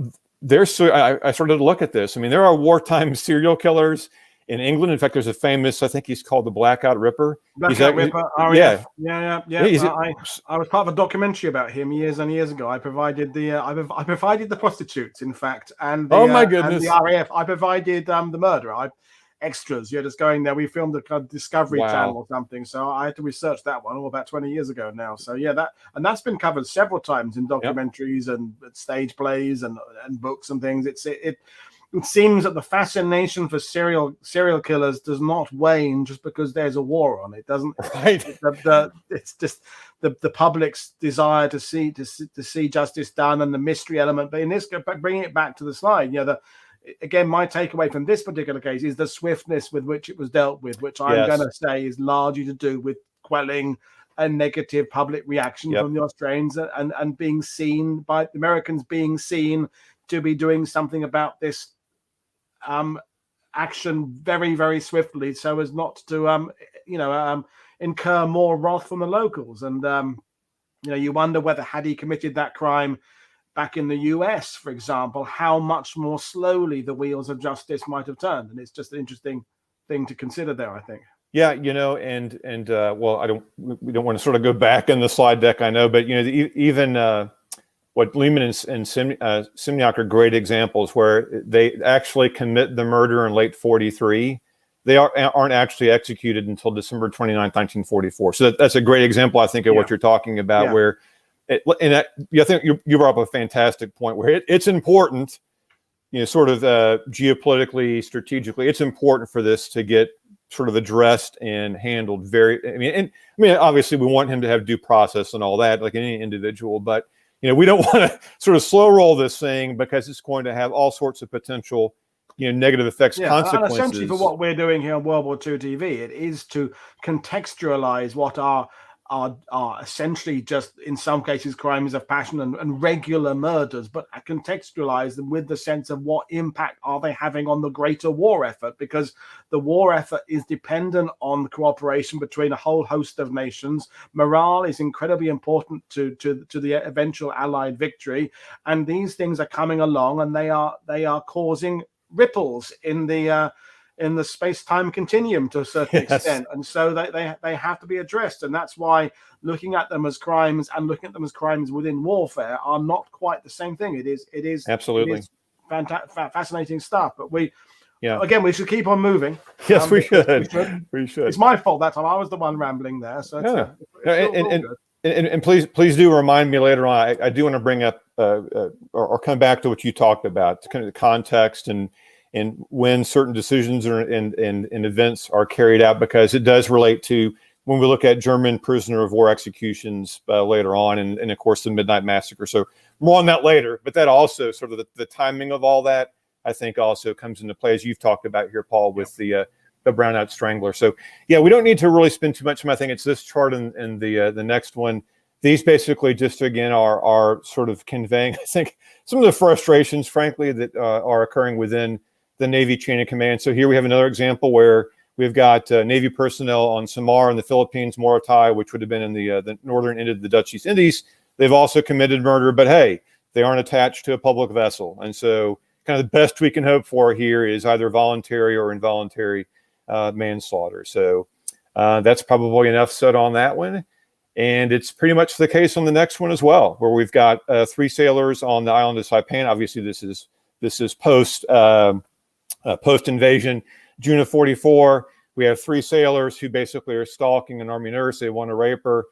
S2: I started to look at this. I mean, there are wartime serial killers in England. In fact, there's a famous, I think he's called the Blackout Ripper.
S1: Blackout Ripper, RAF. Yeah. I was part of a documentary about him years and years ago. I provided I provided the prostitutes, in fact, and the,
S2: my goodness,
S1: and the RAF. I provided the murderer. Extras. You're just going there. We filmed a kind of Discovery Channel or something, so I had to research that one about 20 years ago now. So yeah, that's been covered several times in documentaries and stage plays and books and things. It seems that the fascination for serial killers does not wane just because there's a war on. It doesn't. Right. It's just the public's desire to see justice done and the mystery element. But in this, bringing it back to the slide, again, my takeaway from this particular case is the swiftness with which it was dealt with, which I'm going to say is largely to do with quelling a negative public reaction from the Australians and being seen by the Americans, being seen to be doing something about this action very, very swiftly, so as not to incur more wrath from the locals. And you wonder whether, had he committed that crime back in the US, for example, how much more slowly the wheels of justice might have turned. And it's just an interesting thing to consider there, I think.
S2: Yeah, and well, we don't want to sort of go back in the slide deck, I know, but even what Lehman and Simniak are great examples where they actually commit the murder in late 43. They aren't actually executed until December 29th, 1944. So that's a great example, I think, of what you're talking about, where I think you brought up a fantastic point where it's important, sort of geopolitically, strategically, it's important for this to get sort of addressed and handled obviously we want him to have due process and all that, like any individual, but we don't want to sort of slow roll this thing because it's going to have all sorts of potential negative effects, consequences.
S1: And essentially, for what we're doing here on World War II TV, it is to contextualize what are essentially just, in some cases, crimes of passion and regular murders, but contextualize them with the sense of what impact are they having on the greater war effort, because the war effort is dependent on the cooperation between a whole host of nations. Morale is incredibly important to the eventual Allied victory, and these things are coming along, and they are causing ripples in the space-time continuum to a certain extent, and so they have to be addressed. And that's why looking at them as crimes and looking at them as crimes within warfare are not quite the same thing. It is
S2: absolutely
S1: fascinating stuff. But we should keep on moving.
S2: Yes, we should.
S1: It's my fault that time. I was the one rambling there. So
S2: and please do remind me later on. I do want to bring up or come back to what you talked about, kind of the context and when certain decisions and events are carried out, because it does relate to when we look at German prisoner of war executions later on, and of course the Midnight Massacre. So more on that later, but that also sort of the timing of all that, I think, also comes into play, as you've talked about here, Paul, with the brownout strangler. So yeah, we don't need to really spend too much time. I think it's this chart and the next one. These basically just, again, are sort of conveying, I think, some of the frustrations, frankly, that are occurring within the Navy chain of command. So here we have another example where We've got Navy personnel on Samar in the Philippines, Morotai, which would have been in the northern end of the Dutch East Indies. They've also committed murder, but hey, they aren't attached to a public vessel. And so kind of the best we can hope for here is either voluntary or involuntary manslaughter. So that's probably enough said on that one. And it's pretty much the case on the next one as well, where we've got 3 sailors on the island of Saipan. Obviously, this is post invasion, June of 44. We have 3 sailors who basically are stalking an Army nurse. They want to rape her.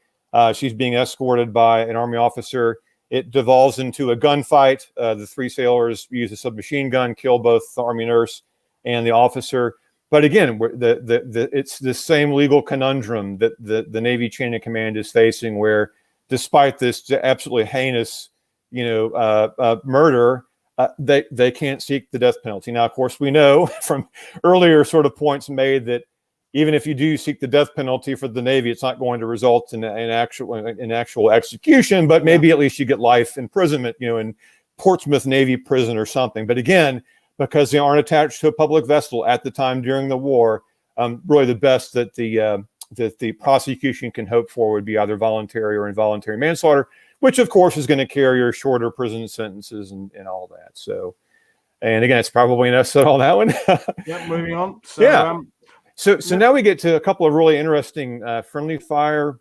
S2: She's being escorted by an Army officer. It devolves into a gunfight. The 3 sailors use a submachine gun, kill both the Army nurse and the officer. But again, it's the same legal conundrum that the Navy chain of command is facing, where despite this absolutely heinous, murder, they can't seek the death penalty. Now, of course, we know from earlier sort of points made that even if you do seek the death penalty for the Navy, it's not going to result in actual execution, but maybe at least you get life imprisonment, in Portsmouth Navy prison or something. But again, because they aren't attached to a public vessel at the time during the war, really the best that the prosecution can hope for would be either voluntary or involuntary manslaughter, which of course is going to carry your shorter prison sentences and all that. So, and again, it's probably enough said on that one.
S1: Yeah, moving on. So,
S2: yeah. So now we get to a couple of really interesting friendly fire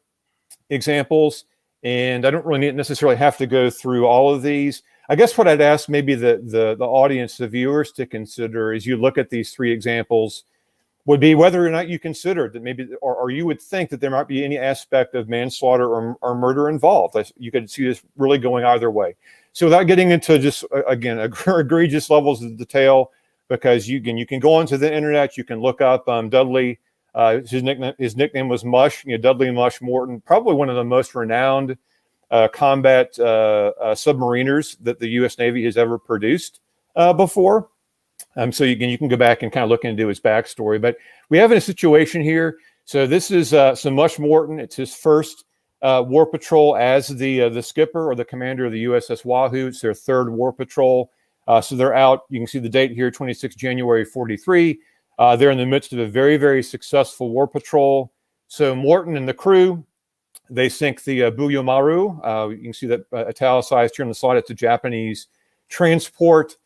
S2: examples, and I don't really necessarily have to go through all of these. I guess what I'd ask maybe the audience, the viewers, to consider as you look at these 3 examples would be whether or not you consider that maybe, or you would think that there might be any aspect of manslaughter or murder involved. You could see this really going either way. So without getting into just, again, egregious levels of detail, because you can go onto the internet, you can look up Dudley. His nickname was Mush. Dudley Mush Morton, probably one of the most renowned combat submariners that the U.S. Navy has ever produced before. So you can go back and kind of look into his backstory. But we have a situation here. So this is Mush Morton. It's his first war patrol as the skipper or the commander of the USS Wahoo. It's their 3rd war patrol. So they're out. You can see the date here, 26 January 43. They're in the midst of a very, very successful war patrol. So Morton and the crew, they sink the Buyomaru. You can see that italicized here on the slide. It's a Japanese transport.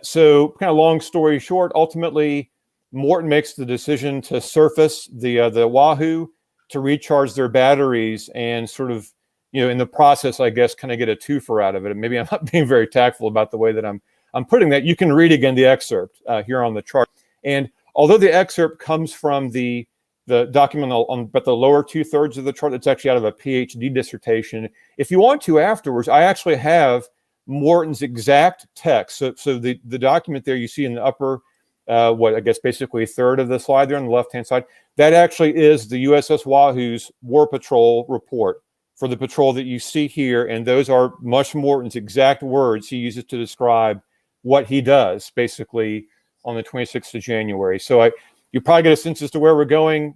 S2: So kind of long story short, ultimately, Morton makes the decision to surface the Wahoo to recharge their batteries and sort of, in the process, I guess, kind of get a twofer out of it. And maybe I'm not being very tactful about the way that I'm putting that. You can read again the excerpt here on the chart. And although the excerpt comes from the document but the lower 2/3 of the chart, it's actually out of a PhD dissertation. If you want to afterwards, I actually have Morton's exact text. So the document there you see in the upper, I guess basically 1/3 of the slide there on the left-hand side, that actually is the USS Wahoo's War Patrol report for the patrol that you see here. And those are Mush Morton's exact words he uses to describe what he does basically on the 26th of January. So you probably get a sense as to where we're going,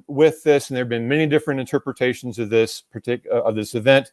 S2: with this. And there have been many different interpretations of this event.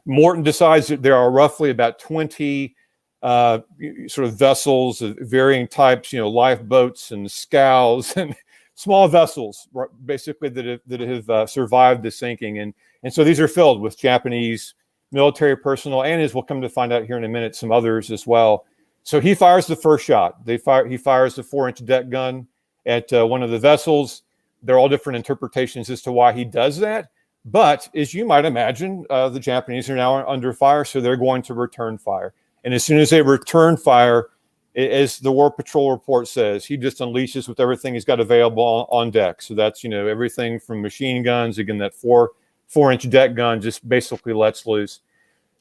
S2: Morton decides that there are roughly about 20 sort of vessels of varying types, lifeboats and scows and small vessels, basically that have survived the sinking. And so these are filled with Japanese military personnel, and as we'll come to find out here in a minute, some others as well. So he fires the first shot. He fires the 4-inch deck gun at one of the vessels. There are all different interpretations as to why he does that. But as you might imagine, the Japanese are now under fire, so they're going to return fire. And as soon as they return fire, as the War Patrol report says, he just unleashes with everything he's got available on deck. So that's, everything from machine guns, again, that 4-inch deck gun just basically lets loose.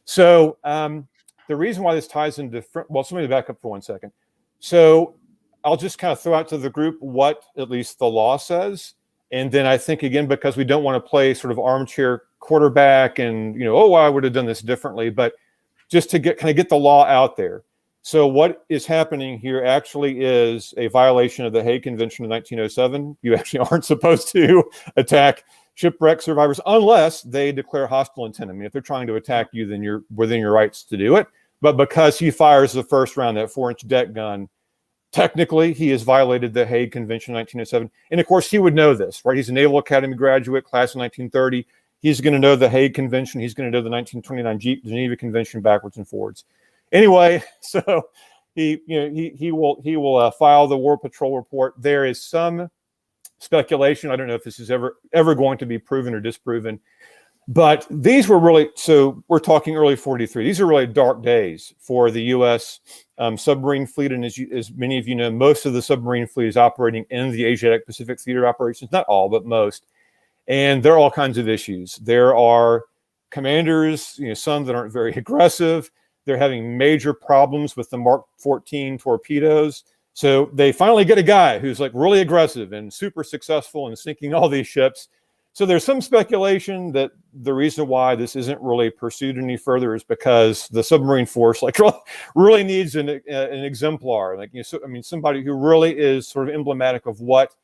S2: So the reason why this ties into, so let me back up for 1 second. So I'll just kind of throw out to the group what at least the law says. And then I think, again, because we don't want to play sort of armchair quarterback and, I would have done this differently, but just to get the law out there. So what is happening here actually is a violation of the Hague Convention of 1907. You actually aren't supposed to attack shipwreck survivors unless they declare hostile intent. I mean, if they're trying to attack you, then you're within your rights to do it. But because he fires the first round, that 4-inch deck gun, technically, he has violated the Hague Convention 1907. And of course, he would know this, right? He's a Naval Academy graduate, class of 1930. He's going to know the Hague Convention. He's going to know the 1929 Geneva Convention backwards and forwards. Anyway, so he will file the War Patrol report. There is some speculation. I don't know if this is ever going to be proven or disproven. But these were really, so we're talking early 43. These are really dark days for the U.S. Submarine fleet. And as many of you know, most of the submarine fleet is operating in the Asiatic Pacific theater operations. Not all, but most. And there are all kinds of issues. There are commanders, some that aren't very aggressive. They're having major problems with the Mark 14 torpedoes. So they finally get a guy who's like really aggressive and super successful in sinking all these ships. So there's some speculation that the reason why this isn't really pursued any further is because the submarine force really needs an exemplar, somebody who really is sort of emblematic of what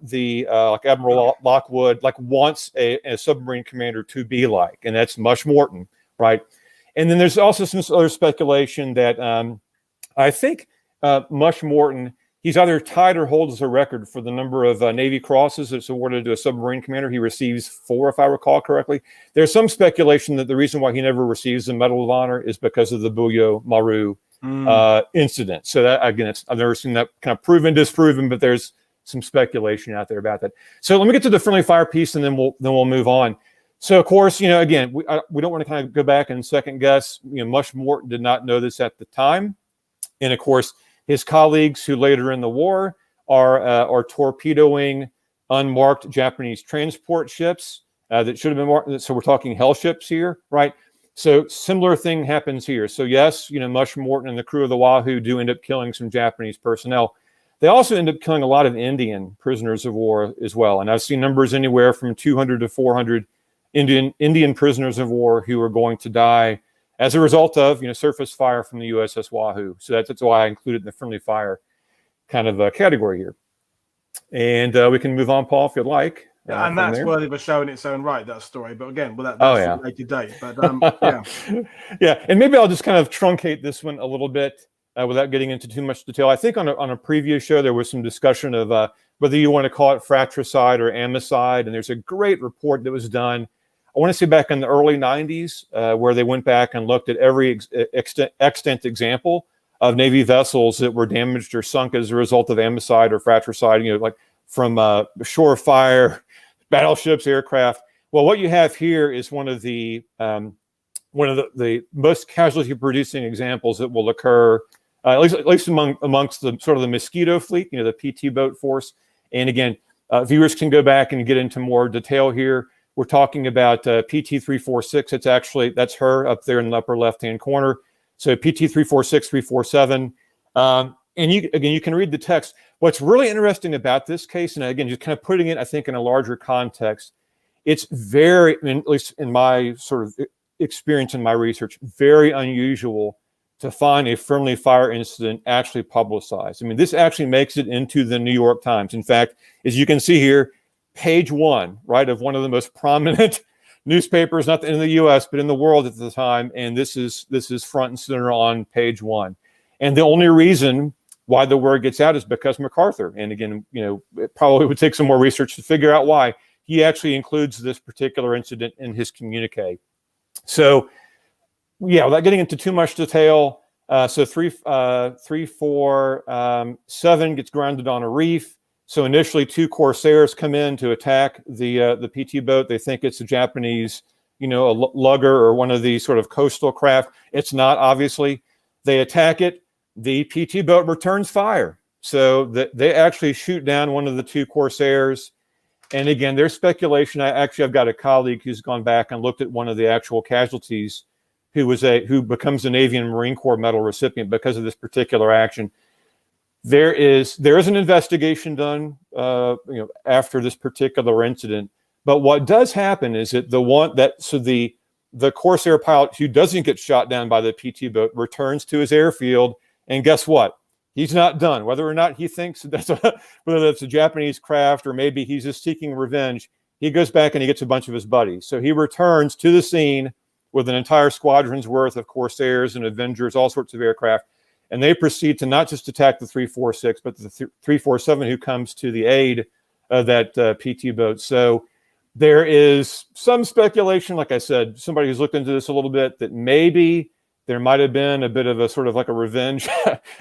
S2: the like Admiral Lockwood wants a submarine commander to be like, and that's Mush Morton, right? And then there's also some other speculation that I think Mush Morton, he's either tied or holds a record for the number of Navy crosses that's awarded to a submarine commander. He receives 4, if I recall correctly. There's some speculation that the reason why he never receives the Medal of Honor is because of the Bouillot Maru incident. So that, again, I've never seen that kind of proven, disproven, but there's some speculation out there about that. So let me get to the friendly fire piece, and then we'll move on. So of course, again, we don't want to kind of go back and second guess. Mush Morton did not know this at the time, and of course, his colleagues who later in the war are torpedoing unmarked Japanese transport ships that should have been marked. So we're talking hell ships here, right? So similar thing happens here. So yes, Mush Morton and the crew of the Wahoo do end up killing some Japanese personnel. They also end up killing a lot of Indian prisoners of war as well. And I've seen numbers anywhere from 200 to 400 Indian prisoners of war who are going to die as a result of surface fire from the USS Wahoo. So that's why I included in the friendly fire kind of category here. And we can move on, Paul, if you'd like.
S1: Yeah, and that's worthy of a show in its own right, that story. But again, that's a later date. But yeah.
S2: Yeah, and maybe I'll just kind of truncate this one a little bit without getting into too much detail. I think on a previous show, there was some discussion of whether you want to call it fratricide or amicide. And there's a great report that was done, I want to say back in the early 90s, where they went back and looked at every extant example of Navy vessels that were damaged or sunk as a result of amicide or fratricide, like from shore fire, battleships, aircraft. Well, what you have here is one of the most casualty-producing examples that will occur, at least amongst the sort of the Mosquito fleet, the PT boat force. And again, viewers can go back and get into more detail here. We're talking about PT 346. That's her up there in the upper left-hand corner. So PT 346, 347. And you can read the text. What's really interesting about this case, and again, just kind of putting it, I think, in a larger context, it's very, at least in my sort of experience in my research, very unusual to find a friendly fire incident actually publicized. I mean, this actually makes it into the New York Times. In fact, as you can see here, page 1, right, of one of the most prominent newspapers, not in the U.S., but in the world at the time. And this is front and center on page 1. And the only reason why the word gets out is because MacArthur. And again, it probably would take some more research to figure out why he actually includes this particular incident in his communique. So, yeah, without getting into too much detail, so 347 gets grounded on a reef. So initially, 2 Corsairs come in to attack the PT boat. They think it's a Japanese, a lugger or one of these sort of coastal craft. It's not, obviously. They attack it. The PT boat returns fire. So they actually shoot down one of the 2 Corsairs. And again, there's speculation. I've got a colleague who's gone back and looked at one of the actual casualties, who becomes a Navy and Marine Corps medal recipient because of this particular action. There is an investigation done, after this particular incident. But what does happen is that the Corsair pilot who doesn't get shot down by the PT boat returns to his airfield, and guess what? He's not done. Whether or not he thinks whether that's a Japanese craft or maybe he's just seeking revenge, he goes back and he gets a bunch of his buddies. So he returns to the scene with an entire squadron's worth of Corsairs and Avengers, all sorts of aircraft. and they proceed to not just attack the 346, but the 347 who comes to the aid of that PT boat. So there is some speculation, like I said, somebody who's looked into this a little bit, that maybe there might have been a bit of a sort of like a revenge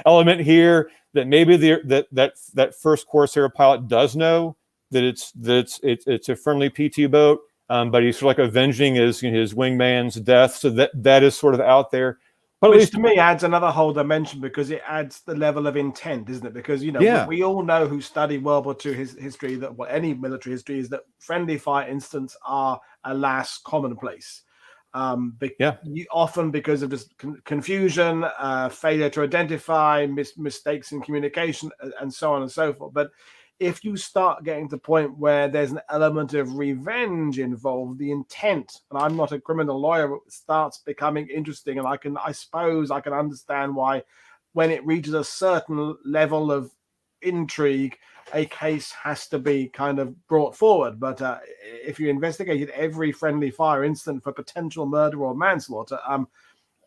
S2: element here, that maybe that first Corsair pilot does know that it's a friendly PT boat, but he's sort of like avenging his wingman's death. So that is sort of out there. But
S1: which
S2: at least
S1: to me adds another whole dimension, because it adds the level of intent, isn't it? Because we all know, who study World War II history, that any military history, is that friendly fire incidents are, alas, commonplace. Often because of just confusion, failure to identify, mistakes in communication, and so on and so forth. But if you start getting to the point where there's an element of revenge involved, the intent, and I'm not a criminal lawyer, starts becoming interesting. And I suppose I can understand why, when it reaches a certain level of intrigue, a case has to be kind of brought forward. But if you investigated every friendly fire incident for potential murder or manslaughter,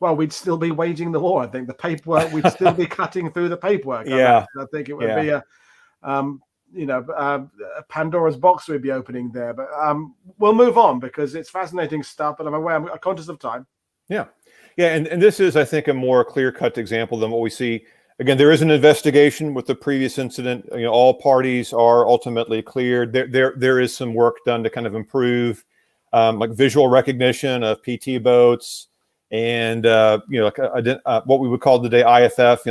S1: well, we'd still be waging the war. I think the paperwork, we'd still be cutting through the paperwork. I think it would be a Pandora's box we'd be opening there. But we'll move on, because it's fascinating stuff, but I'm conscious of time.
S2: Yeah. And this is, I think, a more clear-cut example than what we see. Again, there is an investigation with the previous incident. All parties are ultimately cleared. There is some work done to kind of improve, like visual recognition of PT boats, and what we would call today IFF,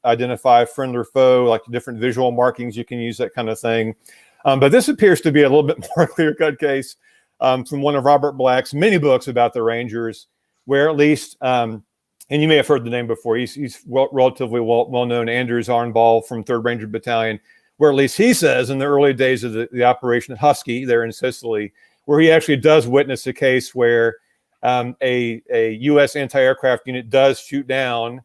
S2: identify friend or foe, like different visual markings you can use, that kind of thing. But this appears to be a little bit more clear-cut case from one of Robert Black's many books about the Rangers, where at least, and you may have heard the name before, he's relatively well-known, Anders Arnball from 3rd Ranger Battalion, where at least he says in the early days of the Operation Husky there in Sicily, where he actually does witness a case where a U.S. anti-aircraft unit does shoot down,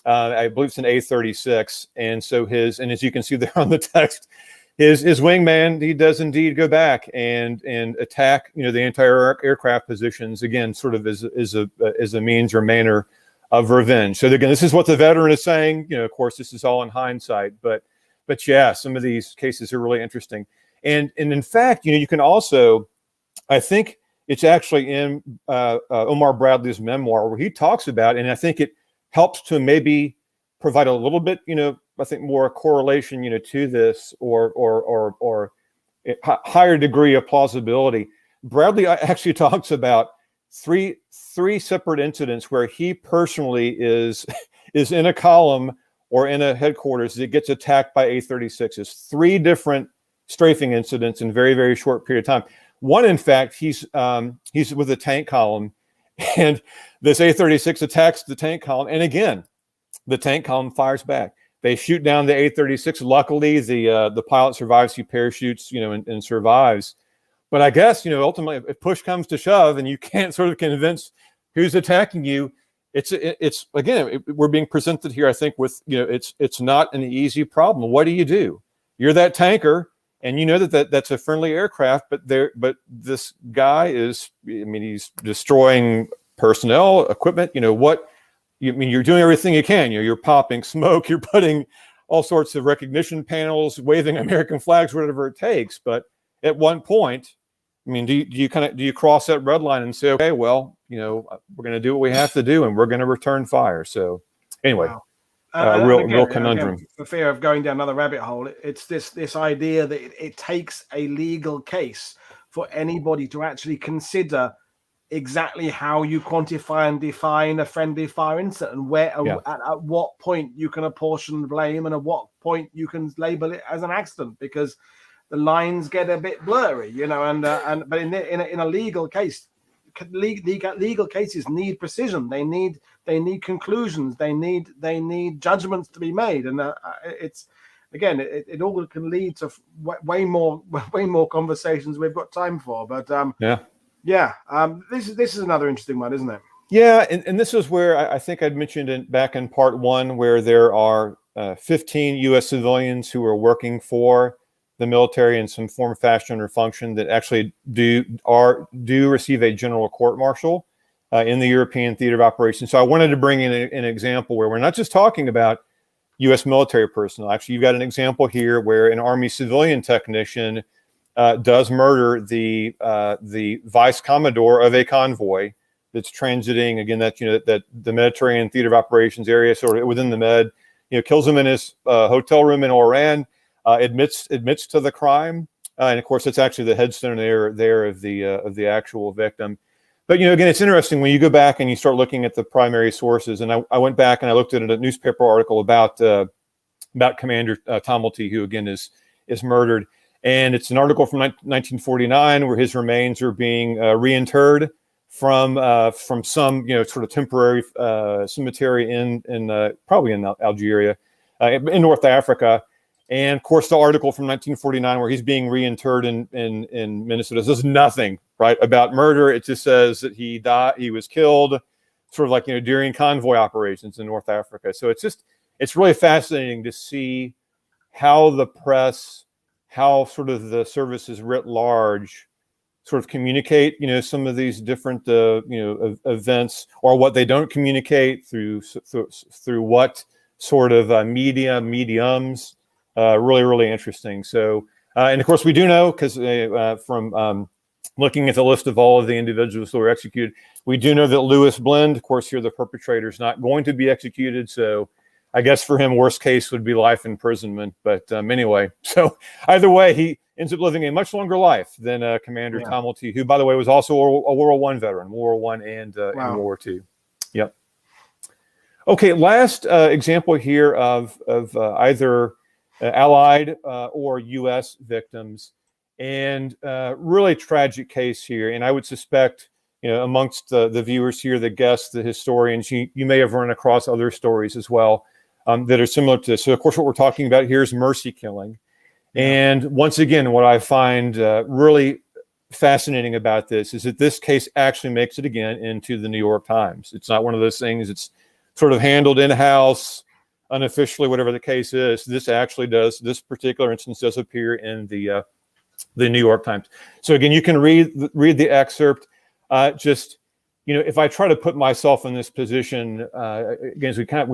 S2: I believe it's an A-36, and so and as you can see there on the text, his wingman, he does indeed go back and attack the anti-aircraft positions, again, sort of as a means or manner of revenge. So again, this is what the veteran is saying. Of course, this is all in hindsight, but yeah, some of these cases are really interesting. And in fact, you can also, I think it's actually in Omar Bradley's memoir, where he talks about, and I think it helps to maybe provide a little bit, I think more correlation, to this, or a higher degree of plausibility. Bradley actually talks about three separate incidents where he personally is in a column or in a headquarters that gets attacked by A-36s. 3 different strafing incidents in very, very short period of time. One, in fact, he's with a tank column, and this A-36 attacks the tank column, and again, the tank column fires back. They shoot down the A-36. Luckily, the pilot survives. He parachutes, and survives. But I guess, ultimately, if push comes to shove and you can't sort of convince who's attacking you, it's again, we're being presented here, I think, with, it's not an easy problem. What do? You're that tanker, and that's a friendly aircraft, but this guy is, he's destroying personnel, equipment, you're doing everything you can. You're popping smoke, you're putting all sorts of recognition panels, waving American flags, whatever it takes. But at one point, do you cross that red line and say, okay, well, we're going to do what we have to do, and we're going to return fire. So anyway,
S1: wow.
S2: real conundrum.
S1: Again, for fear of going down another rabbit hole, it's this idea that it takes a legal case for anybody to actually consider exactly how you quantify and define a friendly fire incident, and where at what point you can apportion blame, and at what point you can label it as an accident, because the lines get a bit blurry, but in a legal case, legal cases need precision. They need conclusions. They need judgments to be made, and it's, again, it all can lead to way more conversations we've got time for. But this is another interesting one, isn't it?
S2: Yeah, and this is where I think I'd mentioned back in part 1, where there are 15 U.S. civilians who are working for the military in some form, fashion, or function that actually do receive a general court-martial in the European theater of operations. So I wanted to bring in an example where we're not just talking about U.S. military personnel. Actually, you've got an example here where an Army civilian technician does murder the vice commodore of a convoy that's transiting. Again, that that the Mediterranean theater of operations area, sort of within the Med. Kills him in his hotel room in Oran. Admits to the crime, and of course, that's actually the headstone there of the actual victim. But again, it's interesting when you go back and you start looking at the primary sources. And I went back and I looked at a newspaper article about Commander Tomelty, who again is murdered, and it's an article from 1949 where his remains are being reinterred from some sort of temporary cemetery in probably in Algeria, in North Africa. And of course, the article from 1949 where he's being reinterred in Minnesota says nothing, right, about murder. It just says that he died, he was killed, sort of like during convoy operations in North Africa. So it's really fascinating to see how the press, how sort of the services writ large, sort of communicate, some of these different, events, or what they don't communicate through what sort of mediums. Really, really interesting. So, and of course, we do know, because from looking at the list of all of the individuals who were executed, we do know that Louis Blend, of course, here the perpetrator, is not going to be executed. So I guess for him, worst case would be life imprisonment. But anyway, so either way, he ends up living a much longer life than Commander Tomelty, who, by the way, was also a World War I veteran, World War I and World War II. Yep. Okay, last example here of either Allied or U.S. victims, and really tragic case here. And I would suspect, amongst the viewers here, the guests, the historians, you may have run across other stories as well that are similar to this. So, of course, what we're talking about here is mercy killing. And once again, what I find really fascinating about this is that this case actually makes it again into the New York Times. It's not one of those things that's sort of handled in-house, unofficially, whatever the case is. This actually does, this particular instance does appear in the New York Times. So again, you can read the excerpt. Just, if I try to put myself in this position, again, as we kind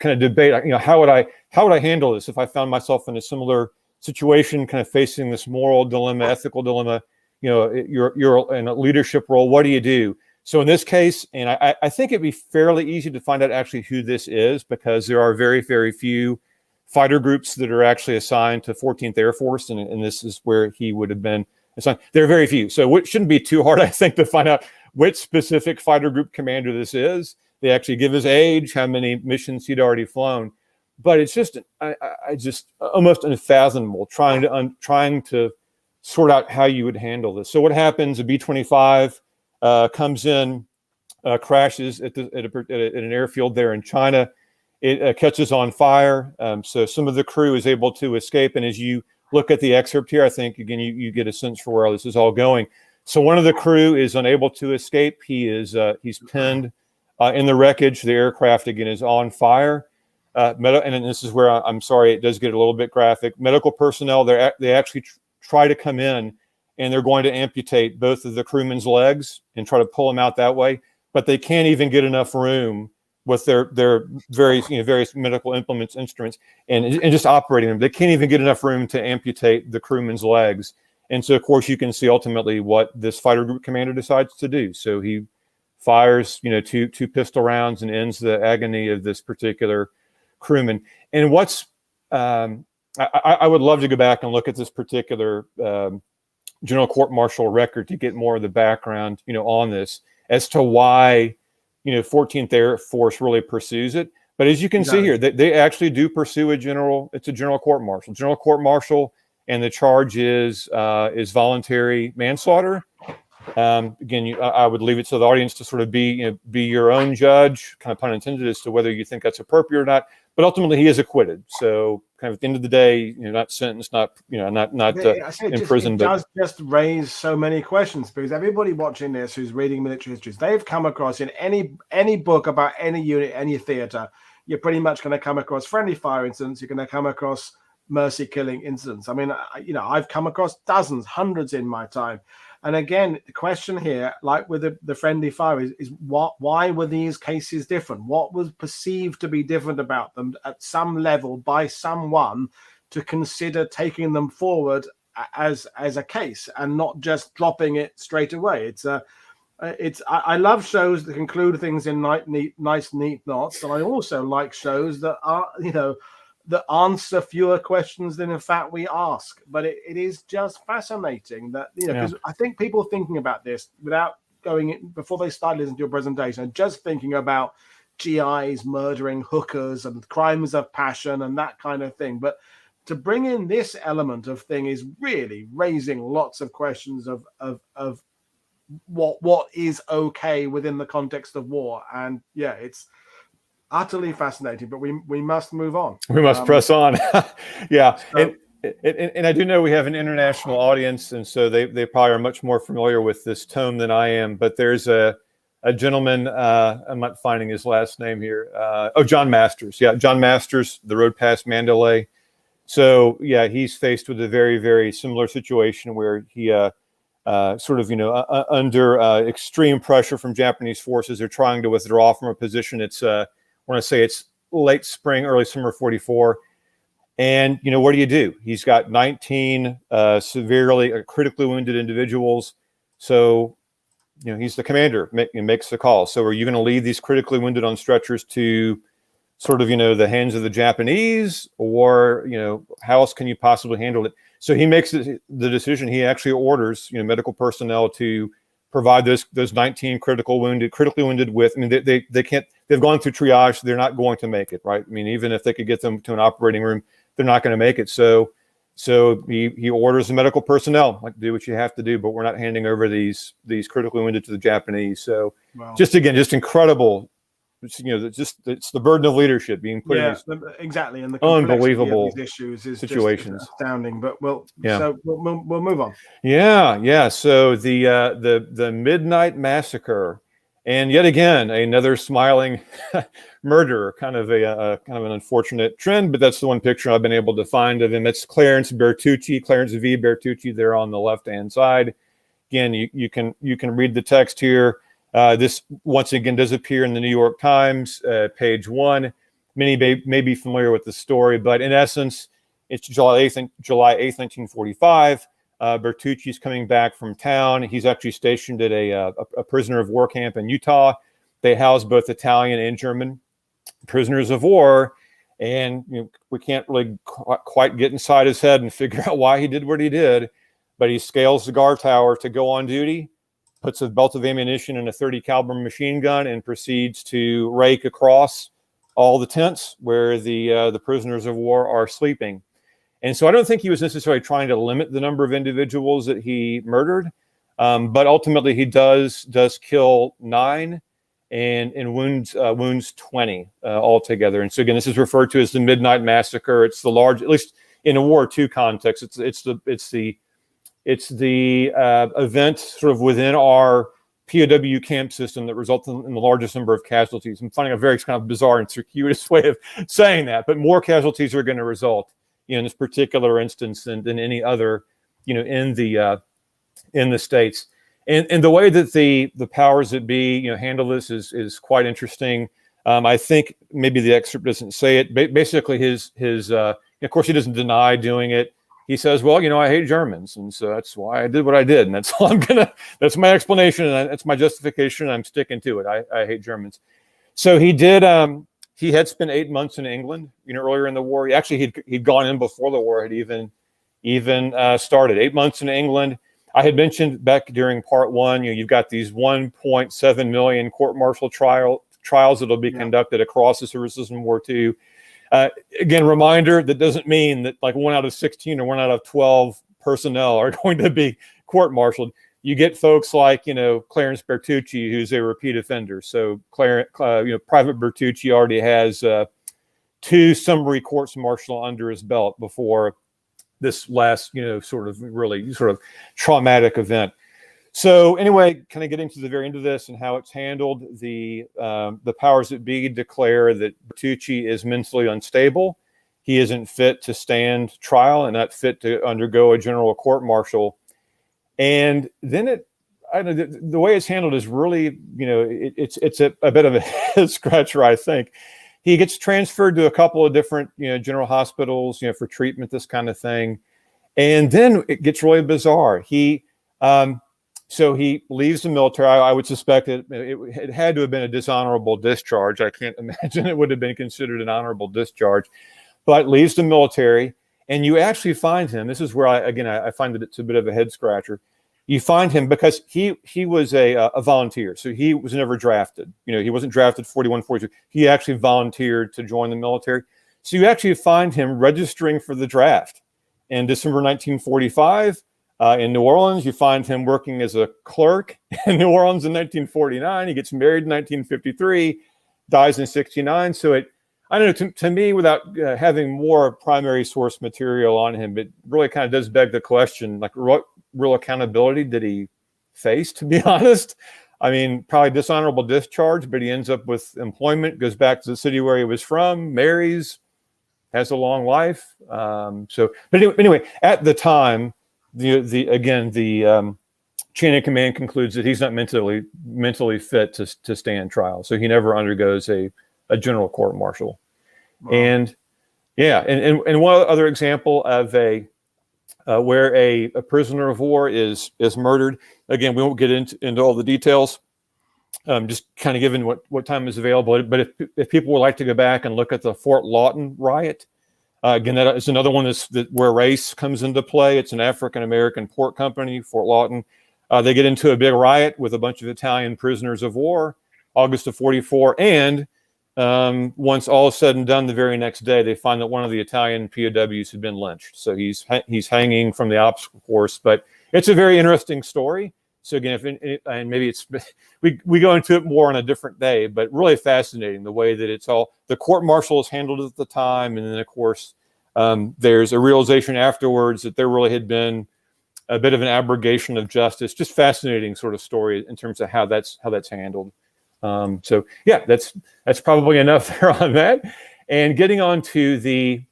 S2: of debate, how would I handle this if I found myself in a similar situation, kind of facing this moral dilemma, ethical dilemma? You're in a leadership role. What do you do? So in this case, and I think it'd be fairly easy to find out actually who this is, because there are very, very few fighter groups that are actually assigned to 14th Air Force, and this is where he would have been assigned. There are very few. So it shouldn't be too hard, I think, to find out which specific fighter group commander this is. They actually give his age, how many missions he'd already flown. But it's just, I just almost unfathomable trying to sort out how you would handle this. So what happens, a B-25 comes in, crashes at an airfield there in China. It catches on fire. So some of the crew is able to escape. And as you look at the excerpt here, I think, again, you get a sense for where this is all going. So one of the crew is unable to escape. He's pinned in the wreckage. The aircraft, again, is on fire. And this is where I'm sorry, it does get a little bit graphic. Medical personnel, they actually try to come in, and they're going to amputate both of the crewmen's legs and try to pull them out that way. But they can't even get enough room with their various medical implements, instruments, and just operating them. They can't even get enough room to amputate the crewmen's legs. And so, of course, you can see ultimately what this fighter group commander decides to do. So he fires, two pistol rounds and ends the agony of this particular crewman. And what's I would love to go back and look at this particular General Court-Martial record to get more of the background, on this as to why, 14th Air Force really pursues it. But as you can see here, they actually do pursue it's a General Court-Martial, and the charge is voluntary manslaughter. Again, I would leave it to the audience to sort of be your own judge, kind of pun intended, as to whether you think that's appropriate or not. But ultimately, he is acquitted. So, kind of at the end of the day, not sentenced, not imprisoned.
S1: It does just raise so many questions, because everybody watching this who's reading military histories, they've come across in any book about any unit, any theater, you're pretty much going to come across friendly fire incidents. You're going to come across mercy killing incidents. I mean, I've come across dozens, hundreds in my time. And again, the question here, like with the friendly fire, is why were these cases different? What was perceived to be different about them at some level by someone to consider taking them forward as a case and not just dropping it straight away? I love shows that conclude things in nice neat knots, and I also like shows that are, that answer fewer questions than in fact we ask. But it is just fascinating that, because I think people thinking about this without going in before they start listening to your presentation and just thinking about GIs murdering hookers and crimes of passion and that kind of thing. But to bring in this element of thing is really raising lots of questions of what is okay within the context of war. And yeah, it's utterly fascinating, but we must move on.
S2: We must press on. Yeah.
S1: So,
S2: and I do know we have an international audience, and so they probably are much more familiar with this tome than I am. But there's a gentleman, I'm not finding his last name here. John Masters. Yeah, John Masters, The Road Past Mandalay. So yeah, he's faced with a very, very similar situation where he sort of, under extreme pressure from Japanese forces, they're trying to withdraw from a position. It's I want to say it's late spring, early summer 44. And, what do? He's got 19 severely, critically wounded individuals. So, he's the commander, makes the call. So are you going to leave these critically wounded on stretchers to sort of, the hands of the Japanese, or, how else can you possibly handle it? So he makes the decision. He actually orders, medical personnel to provide those 19 critically wounded with. I mean, they can't. They've gone through triage. They're not going to make it, right? I mean, even if they could get them to an operating room, they're not going to make it. So he orders the medical personnel, like, do what you have to do, but we're not handing over these critically wounded to the Japanese. So just incredible. It's the burden of leadership being put in these
S1: exactly, and the
S2: unbelievable
S1: of these issues is
S2: situations.
S1: Just astounding. But so we'll move on.
S2: Yeah. So the Midnight Massacre, and yet again another smiling murderer. Kind of an unfortunate trend, but that's the one picture I've been able to find of him. It's Clarence V. Bertucci there on the left-hand side. Again, you can read the text here. This once again does appear in the New York Times, page 1. Many may be familiar with the story, but in essence, it's July 8th, 1945. Bertucci's coming back from town. He's actually stationed at a prisoner of war camp in Utah. They house both Italian and German prisoners of war, and we can't really quite get inside his head and figure out why he did what he did. But he scales the guard tower to go on duty, puts a belt of ammunition and a .30 caliber machine gun, and proceeds to rake across all the tents where the prisoners of war are sleeping. And so I don't think he was necessarily trying to limit the number of individuals that he murdered, but ultimately he does kill 9 and wounds 20 altogether. And so again, this is referred to as the Midnight Massacre. It's the large, at least in a War II context, it's the event sort of within our POW camp system that resulted in the largest number of casualties. I'm finding a very kind of bizarre and circuitous way of saying that, but more casualties are going to result, in this particular instance than any other, in the States. And the way that the powers that be, handle this is quite interesting. I think maybe the excerpt doesn't say it. Basically, his of course, he doesn't deny doing it. He says, well, I hate Germans, and so that's why I did what I did, and that's all that's my explanation, and that's my justification, and I'm sticking to it. I hate Germans. So he did, he had spent 8 months in England, earlier in the war. He'd gone in before the war had even started. 8 months in England. I had mentioned back during part 1, you've got these 1.7 million court-martial trials that'll be conducted across the services in War II. Again, reminder, that doesn't mean that like 1 out of 16 or 1 out of 12 personnel are going to be court-martialed. You get folks like, Clarence Bertucci, who's a repeat offender. So Private Bertucci already has 2 summary courts-martial under his belt before this last, sort of traumatic event. So anyway, kind of getting to the very end of this and how it's handled, the powers that be declare that Bertucci is mentally unstable. He isn't fit to stand trial and not fit to undergo a general court-martial. And then I don't know, the way it's handled is really, it's a bit of a head scratcher, I think. He gets transferred to a couple of different, general hospitals, for treatment, this kind of thing. And then it gets really bizarre. So he leaves the military. I would suspect it had to have been a dishonorable discharge. I can't imagine it would have been considered an honorable discharge, but leaves the military. And you actually find him. This is where I find that it's a bit of a head scratcher. You find him because he was a volunteer. So he was never drafted. He wasn't drafted 41, 42. He actually volunteered to join the military. So you actually find him registering for the draft in December 1945. In New Orleans, you find him working as a clerk in New Orleans in 1949. He gets married in 1953, dies in 69. So I don't know, to me, without having more primary source material on him, it really kind of does beg the question, like, what real accountability did he face, to be honest? I mean, probably dishonorable discharge, but he ends up with employment, goes back to the city where he was from, marries, has a long life. But anyway, at the time, the chain of command concludes that he's not mentally fit to stand trial, so he never undergoes a general court martial. Wow. And one other example of where a prisoner of war is murdered. Again, we won't get into all the details. Just kind of given what time is available. But if people would like to go back and look at the Fort Lawton riot. Again, that is another one where race comes into play. It's an African-American port company, Fort Lawton. They get into a big riot with a bunch of Italian prisoners of war, August of 44. And once all is said and done, the very next day, they find that one of the Italian POWs had been lynched. So he's hanging from the obstacle course. But it's a very interesting story. So again, and maybe we go into it more on a different day, but really fascinating the way that it's all, the court martial is handled at the time. And then of course, there's a realization afterwards that there really had been a bit of an abrogation of justice. Just fascinating sort of story in terms of how that's handled. So yeah, that's probably enough there on that. And getting on to the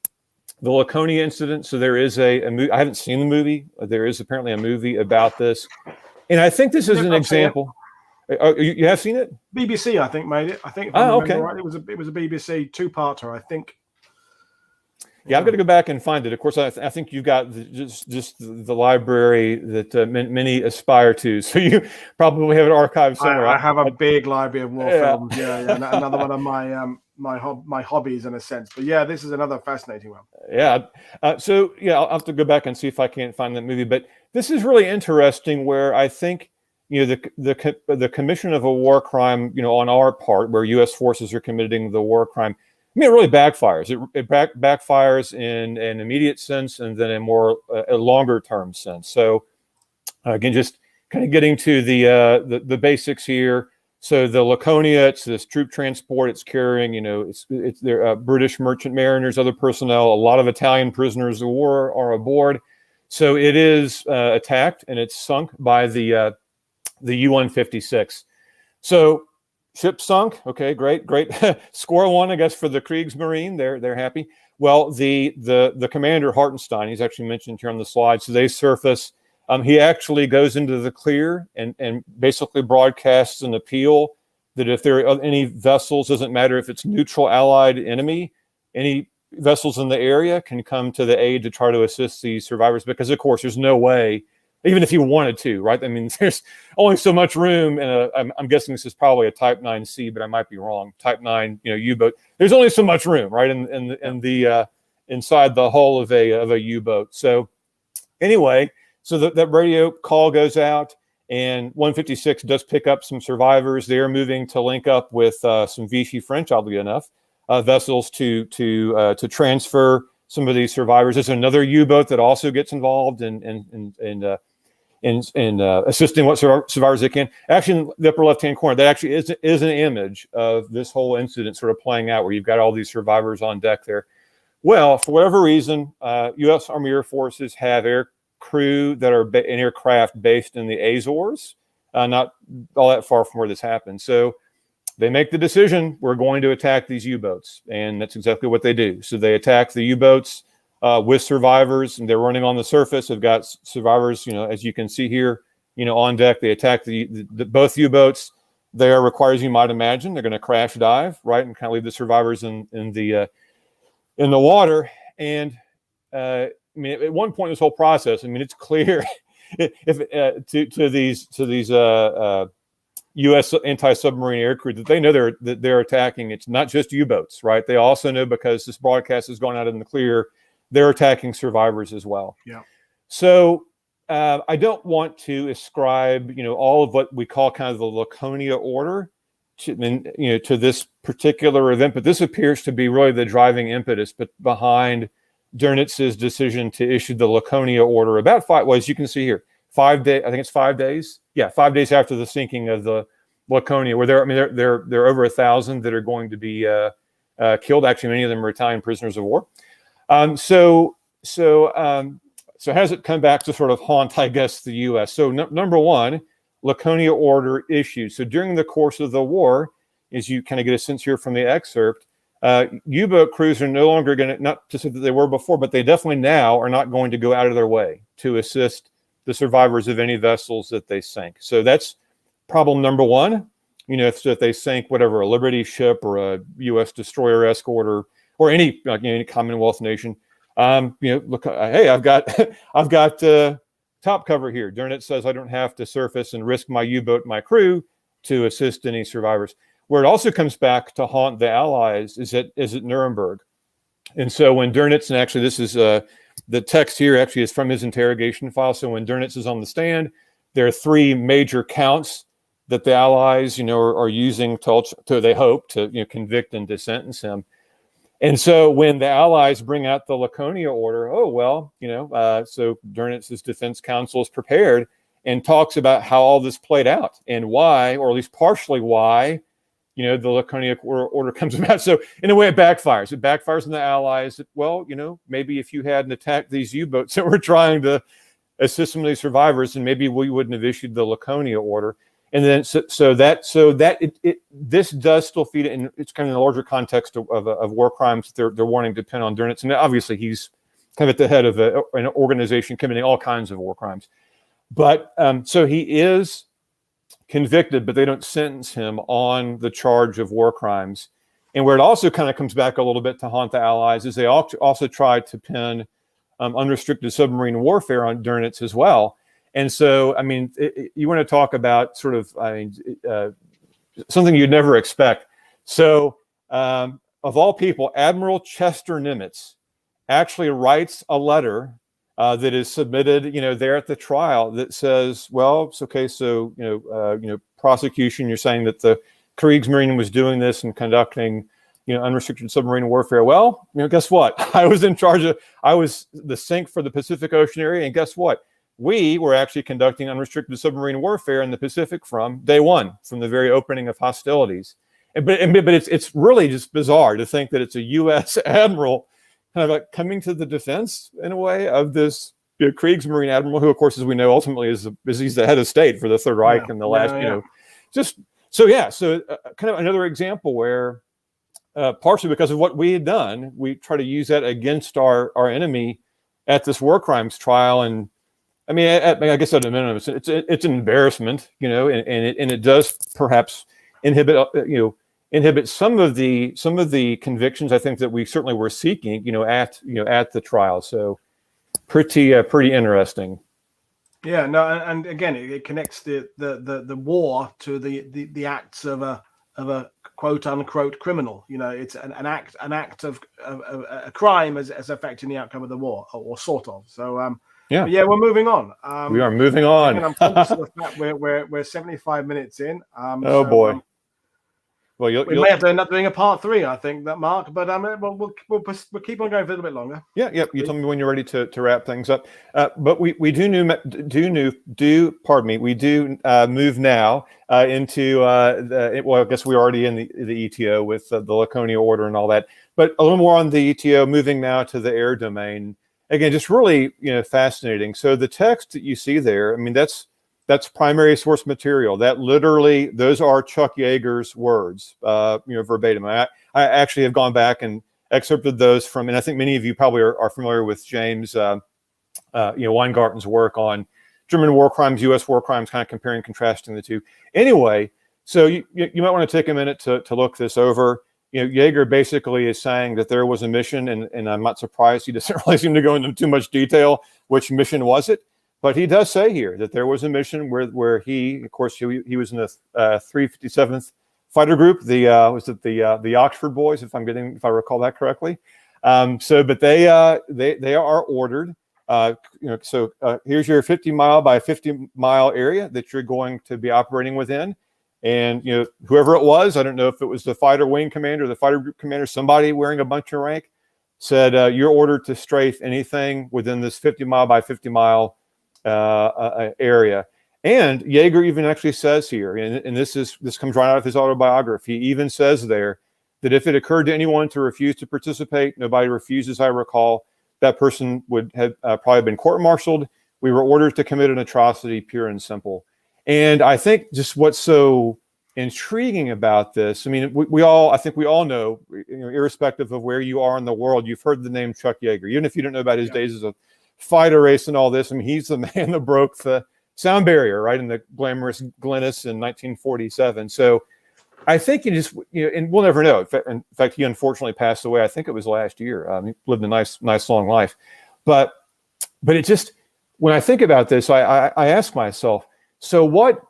S2: Laconia incident. So there is a movie. I haven't seen the movie. There is apparently a movie about this. And I think this is an example. You have seen it?
S1: BBC, I think, made it. I think if I remember right, it was a BBC two-parter, I think.
S2: Yeah, I've got to go back and find it. Of course, I think you've got just the library that many aspire to. So you probably have an archive somewhere.
S1: I have a big library of war films. Yeah, another one of my hobbies in a sense. But yeah, this is another fascinating one.
S2: Yeah. So yeah, I'll have to go back and see if I can't find that movie. But this is really interesting, where I think the commission of a war crime, on our part, where U.S. forces are committing the war crime. I mean, it really backfires. It backfires in an immediate sense, and then a longer term sense. So again, just kind of getting to the basics here. So the Laconia, it's this troop transport. It's carrying, it's there British merchant mariners, other personnel. A lot of Italian prisoners of war are aboard. So it is attacked, and it's sunk by the U-156. So ship sunk. Okay, great. Score one, I guess, for the Kriegsmarine. They're happy. Well, the commander, Hartenstein, he's actually mentioned here on the slide. So they surface. He actually goes into the clear and basically broadcasts an appeal that if there are any vessels, doesn't matter if it's neutral, allied, enemy, any vessels in the area can come to the aid to try to assist these survivors. Because of course, there's no way, even if he wanted to, right? I mean, there's only so much room, and I'm guessing this is probably a Type 9C, but I might be wrong. Type 9, U-boat. There's only so much room, right, in the inside the hull of a U-boat. So anyway, so that radio call goes out, and 156 does pick up some survivors. They're moving to link up with some Vichy French, oddly enough, vessels to transfer some of these survivors. There's another U-boat that also gets involved in assisting what survivors they can. Actually, in the upper left-hand corner, that actually is an image of this whole incident sort of playing out, where you've got all these survivors on deck there. Well, for whatever reason, U.S. Army Air Forces have air crew that are in aircraft based in the Azores, not all that far from where this happened. So they make the decision, we're going to attack these U-boats. And that's exactly what they do. So they attack the U-boats. with survivors, and they're running on the surface. They've got survivors, as you can see here, on deck. They attack both U-boats. There requires, you might imagine, they're going to crash dive, right, and kind of leave the survivors in the water. And at one point in this whole process, it's clear if to these U.S. anti-submarine air crew that they know that they're attacking. It's not just U-boats, right? They also know, because this broadcast has gone out in the clear, they're attacking survivors as well.
S1: Yeah.
S2: So I don't want to ascribe, all of what we call kind of the Laconia order to this particular event, but this appears to be really the driving impetus behind Donitz's decision to issue the Laconia order about as you can see here, 5 days. I think it's 5 days. Yeah, 5 days after the sinking of the Laconia, where there are over 1,000 that are going to be killed. Actually, many of them are Italian prisoners of war. So has it come back to sort of haunt, I guess, the U.S.? So number one, Laconia order issued. So during the course of the war, as you kind of get a sense here from the excerpt, U-boat crews are no longer going to, not to say that they were before, but they definitely now are not going to go out of their way to assist the survivors of any vessels that they sink. So that's problem number one. If they sink whatever, a Liberty ship or a U.S. destroyer escort or any any Commonwealth nation, look, hey, I've got top cover here. Donitz says I don't have to surface and risk my U-boat, my crew, to assist any survivors. Where it also comes back to haunt the Allies is at Nuremberg. And so when Donitz, and actually this is the text here actually is from his interrogation file. So when Donitz is on the stand, there are three major counts that the Allies, are using to they hope to convict and to sentence him. And so when the Allies bring out the Laconia order, so Donitz's defense counsel is prepared and talks about how all this played out and why, or at least partially why, the Laconia order comes about. So in a way, it backfires. It backfires on the Allies. Maybe if you hadn't attacked these U-boats that were trying to assist some of these survivors, and maybe we wouldn't have issued the Laconia order. And then this does still feed it, and it's kind of in the larger context of war crimes they're wanting to pin on Donitz. And obviously he's kind of at the head of an organization committing all kinds of war crimes. But so he is convicted, but they don't sentence him on the charge of war crimes. And where it also kind of comes back a little bit to haunt the Allies is they also tried to pin unrestricted submarine warfare on Donitz as well. And so, you want to talk about sort of, something you'd never expect. So, of all people, Admiral Chester Nimitz actually writes a letter that is submitted, there at the trial that says, well, it's okay. So, prosecution, you're saying that the Kriegsmarine was doing this and conducting, unrestricted submarine warfare. Well, guess what? I was the sink for the Pacific Ocean area. And guess what? We were actually conducting unrestricted submarine warfare in the Pacific from day one, from the very opening of hostilities. But it's really just bizarre to think that it's a U.S. admiral kind of like coming to the defense in a way of this Kriegsmarine admiral, who, of course, as we know, ultimately he's the head of state for the Third Reich and the last, So kind of another example where partially because of what we had done, we try to use that against our enemy at this war crimes trial. And I guess at a minimum, it's an embarrassment, and it does perhaps inhibit some of the convictions I think that we certainly were seeking, at the trial. So pretty interesting.
S1: Yeah, no, and again, it connects the war to the acts of a quote unquote criminal. It's an act of a crime as affecting the outcome of the war, or sort of. So yeah, we're moving on.
S2: We are moving on.
S1: And I'm conscious of the fact we're 75 minutes in.
S2: Boy. Well,
S1: we may have to end up doing a part 3, I think, that Mark. But we'll keep on going for a little bit longer.
S2: Yeah. You tell me when you're ready to wrap things up. But we do move now into I guess we're already in the ETO with the Laconia order and all that. But a little more on the ETO, moving now to the air domain. Again, just really fascinating. So the text that you see there, that's primary source material. That literally, those are Chuck Yeager's words, verbatim. I actually have gone back and excerpted those from, and I think many of you probably are familiar with James Weingarten's work on German war crimes, U.S. war crimes, kind of comparing and contrasting the two. Anyway, so you might want to take a minute to look this over. Yeager basically is saying that there was a mission, and I'm not surprised he doesn't really seem to go into too much detail. Which mission was it? But he does say here that there was a mission where he, of course, he was in the 357th Fighter Group. The Oxford Boys, if I recall that correctly. But they are ordered. Here's your 50-mile by 50-mile area that you're going to be operating within. And whoever it was, I don't know if it was the fighter wing commander, the fighter group commander, somebody wearing a bunch of rank, said you're ordered to strafe anything within this 50-mile by 50-mile area. And Yeager even actually says here, and this comes right out of his autobiography, he even says there that if it occurred to anyone to refuse to participate, nobody refuses, I recall, that person would have probably been court-martialed. We were ordered to commit an atrocity, pure and simple. And I think just what's so intriguing about this, I mean, I think we all know, irrespective of where you are in the world, you've heard the name Chuck Yeager. Even if you don't know about his days as a fighter race and all this, I mean, he's the man that broke the sound barrier, right, in the glamorous Glennis in 1947. So I think and we'll never know. In fact, he unfortunately passed away. I think it was last year. He lived a nice long life. But it just, when I think about this, I ask myself, so what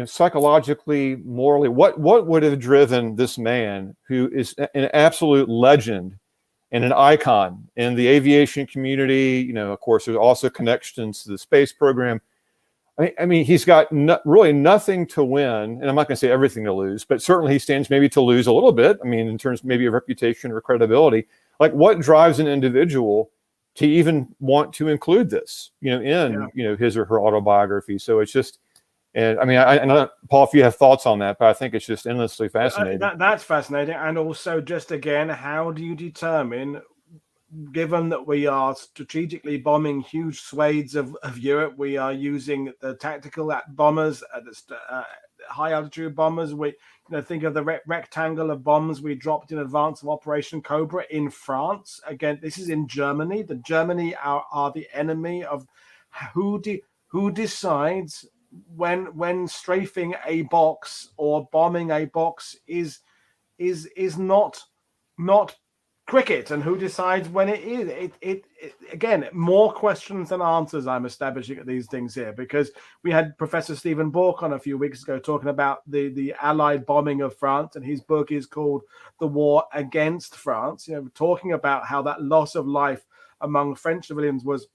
S2: psychologically, morally, what would have driven this man who is an absolute legend and an icon in the aviation community? Of course, there's also connections to the space program. I mean, he's got really nothing to win, and I'm not going to say everything to lose, but certainly he stands maybe to lose a little bit. I mean, in terms maybe of reputation or credibility. Like, what drives an individual to even want to include this, in his or her autobiography? So it's just, and I mean, I know, Paul, if you have thoughts on that, but I think it's just endlessly fascinating.
S1: That's fascinating, and also just again, how do you determine? Given that we are strategically bombing huge swathes of Europe, we are using the tactical bombers, high altitude bombers. We think of the rectangle of bombs we dropped in advance of Operation Cobra in France. Again, this is in Germany. The Germany are the enemy of who decides when strafing a box or bombing a box is not cricket, and who decides when it is. It again, more questions than answers I'm establishing at these things here, because we had Professor Stephen Bork on a few weeks ago talking about the Allied bombing of France, and his book is called The War Against France, talking about how that loss of life among French civilians was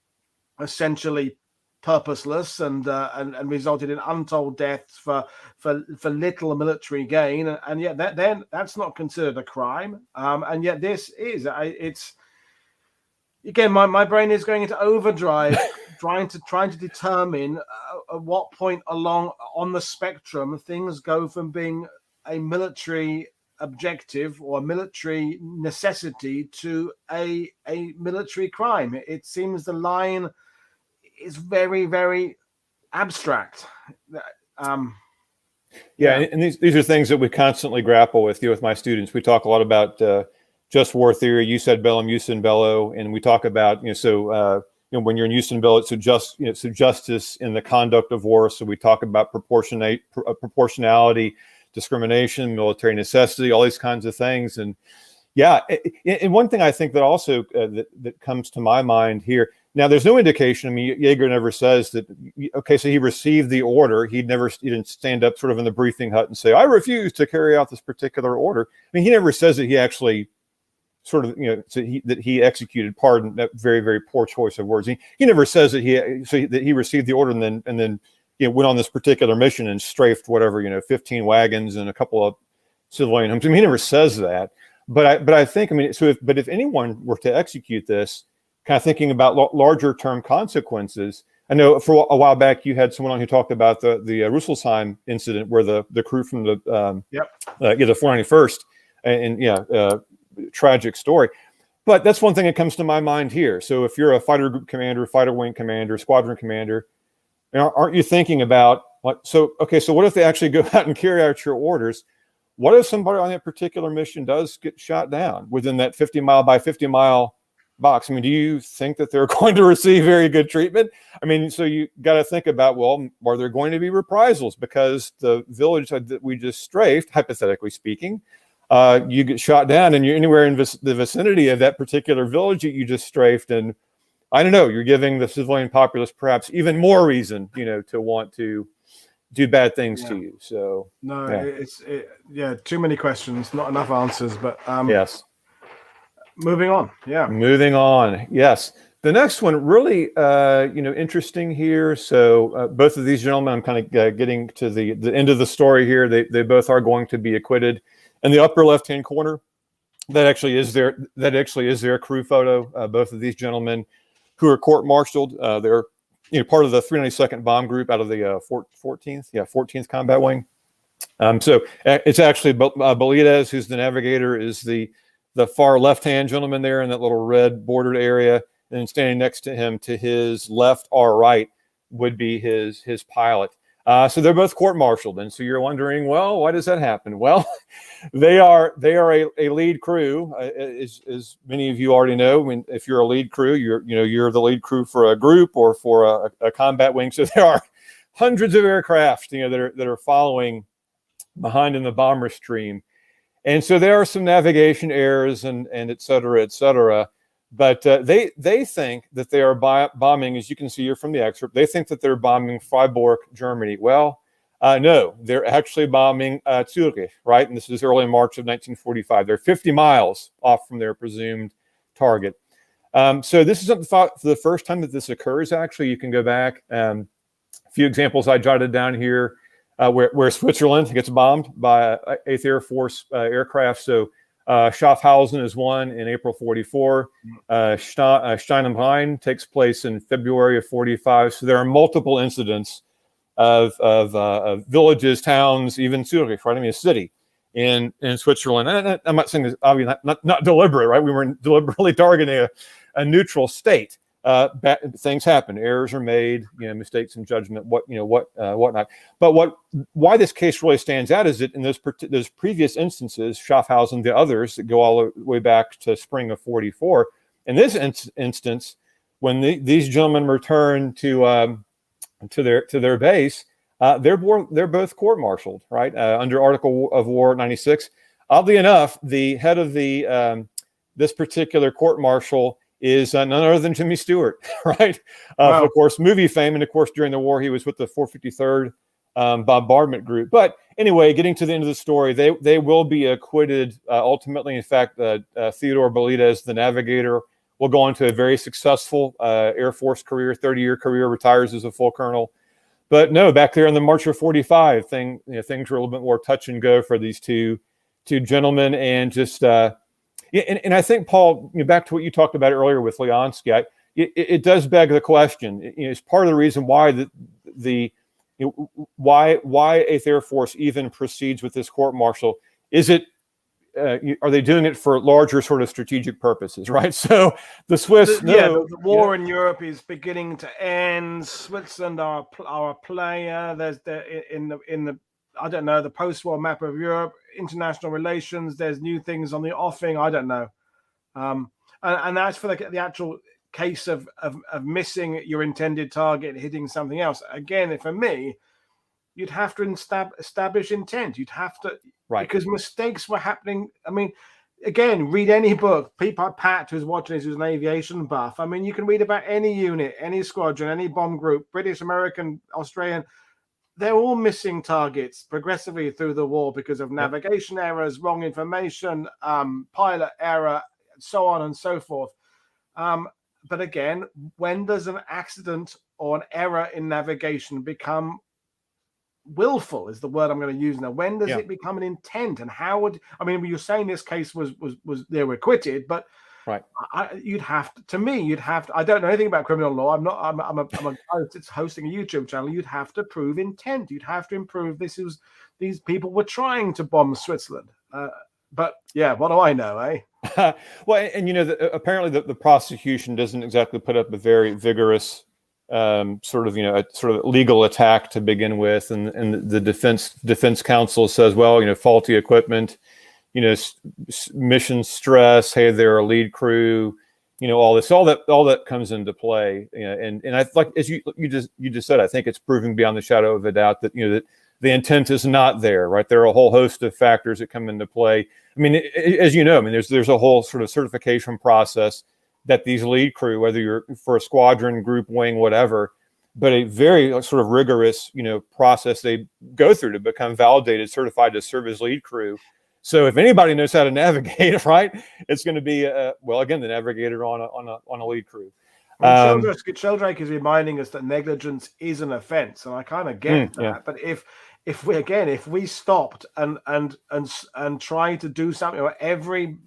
S1: essentially purposeless and resulted in untold deaths for little military gain, and yet that's not considered a crime, and yet this is. It's again, my brain is going into overdrive trying to determine at what point on the spectrum things go from being a military objective or a military necessity to a military crime. It seems the line is very, very abstract.
S2: And these are things that we constantly grapple with. With my students, we talk a lot about just war theory. You said bellum, jus in bello, and we talk about when you're in jus in bello, so justice in the conduct of war. So we talk about proportionality, discrimination, military necessity, all these kinds of things. And and one thing I think that also that comes to my mind here. Now, there's no indication. I mean, Yeager never says that. Okay, so he received the order. He didn't stand up sort of in the briefing hut and say, "I refuse to carry out this particular order." I mean, he never says that he actually sort of, that he executed. Pardon that very, very poor choice of words. He never says that he received the order and then went on this particular mission and strafed whatever 15 wagons and a couple of civilian homes. I mean, he never says that. But I think, I mean, if anyone were to execute this, kind of thinking about larger term consequences. I know for a while back you had someone on who talked about the Rüsselsheim incident where the crew from the 491st and tragic story. But that's one thing that comes to my mind here. So if you're a fighter group commander, fighter wing commander, squadron commander, aren't you thinking about so what if they actually go out and carry out your orders? what if somebody on that particular mission does get shot down within that 50-mile by 50-mile box? I mean, do you think that they're going to receive very good treatment? I mean, so you got to think about, well, are there going to be reprisals because the village that we just strafed, hypothetically speaking, you get shot down and you're anywhere in the vicinity of that particular village that you just strafed, and I don't know, you're giving the civilian populace perhaps even more reason, to want to do bad things to you. So
S1: no, too many questions, not enough answers. But
S2: yes,
S1: moving on.
S2: Moving on. Yes, the next one really, interesting here. So both of these gentlemen, I'm kind of getting to the end of the story here. They both are going to be acquitted. In the upper left-hand corner, that actually is their crew photo. Both of these gentlemen, who are court-martialed, they're part of the 392nd Bomb Group out of the 14th Combat Wing. So it's actually Woodadge, who's the navigator, is the far left-hand gentleman there in that little red bordered area, and standing next to him, to his left or right, would be his pilot. So they're both court-martialed, and so you're wondering, well, why does that happen? Well, they are a lead crew, as many of you already know. I mean, if you're a lead crew, you're the lead crew for a group or for a combat wing. So there are hundreds of aircraft, that are following behind in the bomber stream, and so there are some navigation errors and et cetera, et cetera. But they think that they are bombing, as you can see here from the excerpt, they think that they're bombing Freiburg, Germany. Well, no, they're actually bombing Zurich, right? And this is early March of 1945. They're 50 miles off from their presumed target. So this isn't for the first time that this occurs, actually. You can go back. A few examples I jotted down here where Switzerland gets bombed by 8th Air Force aircraft. So Schaffhausen is one in April 44. Stein am Rhein takes place in February of 45. So there are multiple incidents of villages, towns, even Zurich, right? I mean, a city in Switzerland. And I'm not saying this, obviously, not deliberate, right? We weren't deliberately targeting a neutral state. Things happen, errors are made, mistakes in judgment, whatnot. But why this case really stands out is that in those previous instances, Schaffhausen, the others that go all the way back to spring of 44, in this instance, when these gentlemen return to their base, they're both court-martialed, right, under Article of War 96. Oddly enough, the head of this particular court-martial is none other than Jimmy Stewart, right? Wow. Of course, movie fame. And of course, during the war, he was with the 453rd Bombardment Group. But anyway, getting to the end of the story, they will be acquitted ultimately. In fact, Theodore Woodadge, the navigator, will go on to a very successful Air Force career, 30-year career, retires as a full colonel. But no, back there in the March of 45, things were a little bit more touch and go for these two gentlemen. And just... and I think, Paul, back to what you talked about earlier with Leonsky, it does beg the question. It's part of the reason why why 8th Air Force even proceeds with this court-martial. Is it are they doing it for larger sort of strategic purposes, right? So the Swiss,
S1: the war in Europe is beginning to end. Switzerland are a player. There's in the I don't know, the post-war map of Europe, international relations, there's new things on the offing, I don't know. And that's for the actual case of missing your intended target, hitting something else. Again, for me, you'd have to establish intent. You'd have to, right, because mistakes were happening. I mean, again, read any book. Pat, who's watching this, who's an aviation buff. I mean, you can read about any unit, any squadron, any bomb group, British, American, Australian. They're all missing targets progressively through the war because of navigation errors, wrong information, pilot error, so on and so forth. But again, when does an accident or an error in navigation become willful, is the word I'm going to use now? When does it become an intent? And how would, I mean, you're saying this case was they were acquitted, but right, you'd have to, I don't know anything about criminal law. I'm a it's hosting a YouTube channel. You'd have to prove intent. You'd have to improve these people were trying to bomb Switzerland. But yeah, what do I know, eh?
S2: Well, and apparently the prosecution doesn't exactly put up a very vigorous sort of a sort of legal attack to begin with, and the defense counsel says, well, faulty equipment, mission stress, hey, they're a lead crew, all that comes into play, and I like, as you just said, I think it's proving beyond the shadow of a doubt that that the intent is not there, right? There are a whole host of factors that come into play. I mean, as you know, there's a whole sort of certification process that these lead crew, whether you're for a squadron, group, wing, whatever, but a very sort of rigorous, process they go through to become validated, certified to serve as lead crew. So if anybody knows how to navigate, right, it's going to be, again, the navigator on a lead crew.
S1: Sheldrake is reminding us that negligence is an offence, and I kind of get that. Yeah. But if we stopped and tried to do something, or every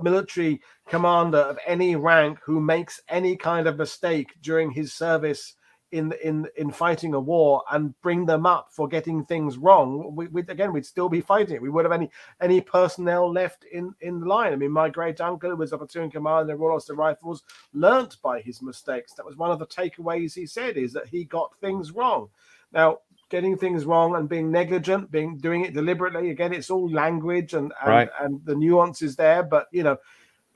S1: military commander of any rank who makes any kind of mistake during his service in fighting a war and bring them up for getting things wrong, we'd still be fighting it. We would have any personnel left in the line. I mean, my great uncle, who was a platoon commander in the Royal Ulster Rifles, learnt by his mistakes. That was one of the takeaways he said, is that he got things wrong. Now, getting things wrong and being negligent, doing it deliberately, again, it's all language and the nuances there, but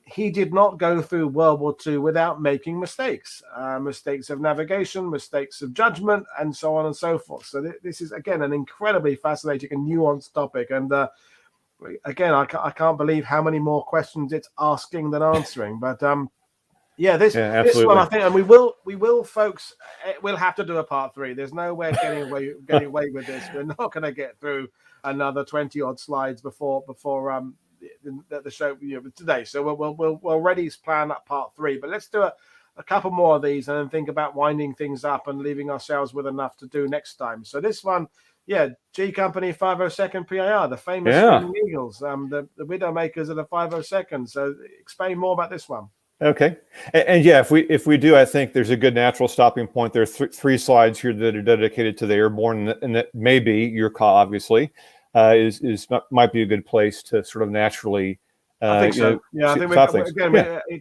S1: he did not go through World War II without making mistakes, mistakes of navigation, mistakes of judgment, and so on and so forth. So this is, again, an incredibly fascinating and nuanced topic. And again, I can't believe how many more questions it's asking than answering. But this one, I think, and we will, folks, we'll have to do a part 3. There's no way of getting away with this. We're not going to get through another 20 odd slides before the show today, so we'll already plan that part 3, but let's do a couple more of these and then think about winding things up and leaving ourselves with enough to do next time. So this one, G Company 502nd PIR, the famous Screaming Eagles, the Widowmakers of the 502nd. So explain more about this one.
S2: Okay, and if we do, I think there's a good natural stopping point. There are 3 slides here that are dedicated to the airborne, and that may be your call, obviously. Might be a good place to sort of naturally.
S1: I think so. I think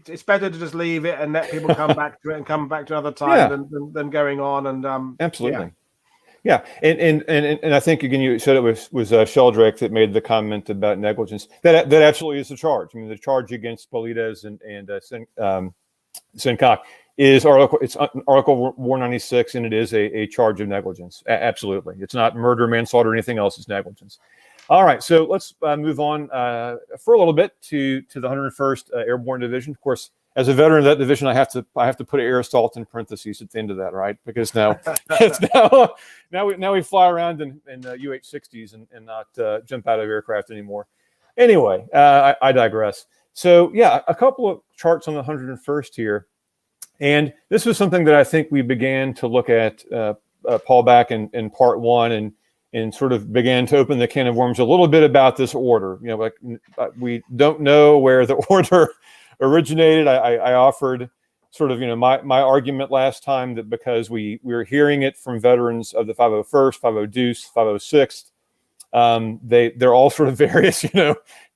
S1: it's better to just leave it and let people come back to it and come back to another time than going on. And
S2: absolutely, and I think, again, you said it was Sheldrake that made the comment about negligence. That absolutely is the charge. I mean, the charge against Polides and Sincock is Article 196, and it is a charge of negligence. Absolutely. It's not murder, manslaughter, or anything else. It's negligence. All right, so let's move on for a little bit to the 101st Airborne Division. Of course, as a veteran of that division, I have to put air assault in parentheses at the end of that, right? Because now we fly around in UH-60s and not jump out of aircraft anymore. Anyway, I digress. So a couple of charts on the 101st here. And this was something that I think we began to look at, Paul, back in part 1, and sort of began to open the can of worms a little bit about this order. We don't know where the order originated. I offered sort of my argument last time that because we were hearing it from veterans of the 501st, 50 Deuce, 506th, they're all sort of various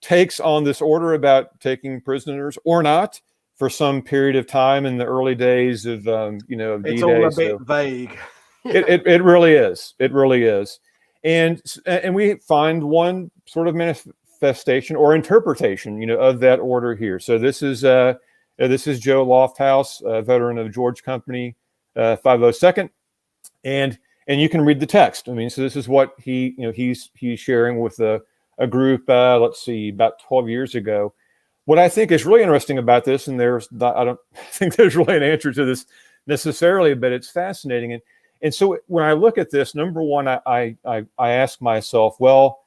S2: takes on this order about taking prisoners or not for some period of time in the early days of D-Day.
S1: It's all a bit vague.
S2: It really is. It really is. And we find one sort of manifestation or interpretation, of that order here. So this is Joe Lofthouse, a veteran of George Company, 502nd, and you can read the text. I mean, so this is what he's sharing with a group. Let's see, about 12 years ago. What I think is really interesting about this, and I don't think there's really an answer to this necessarily, but it's fascinating. And so when I look at this, number one, I ask myself, well,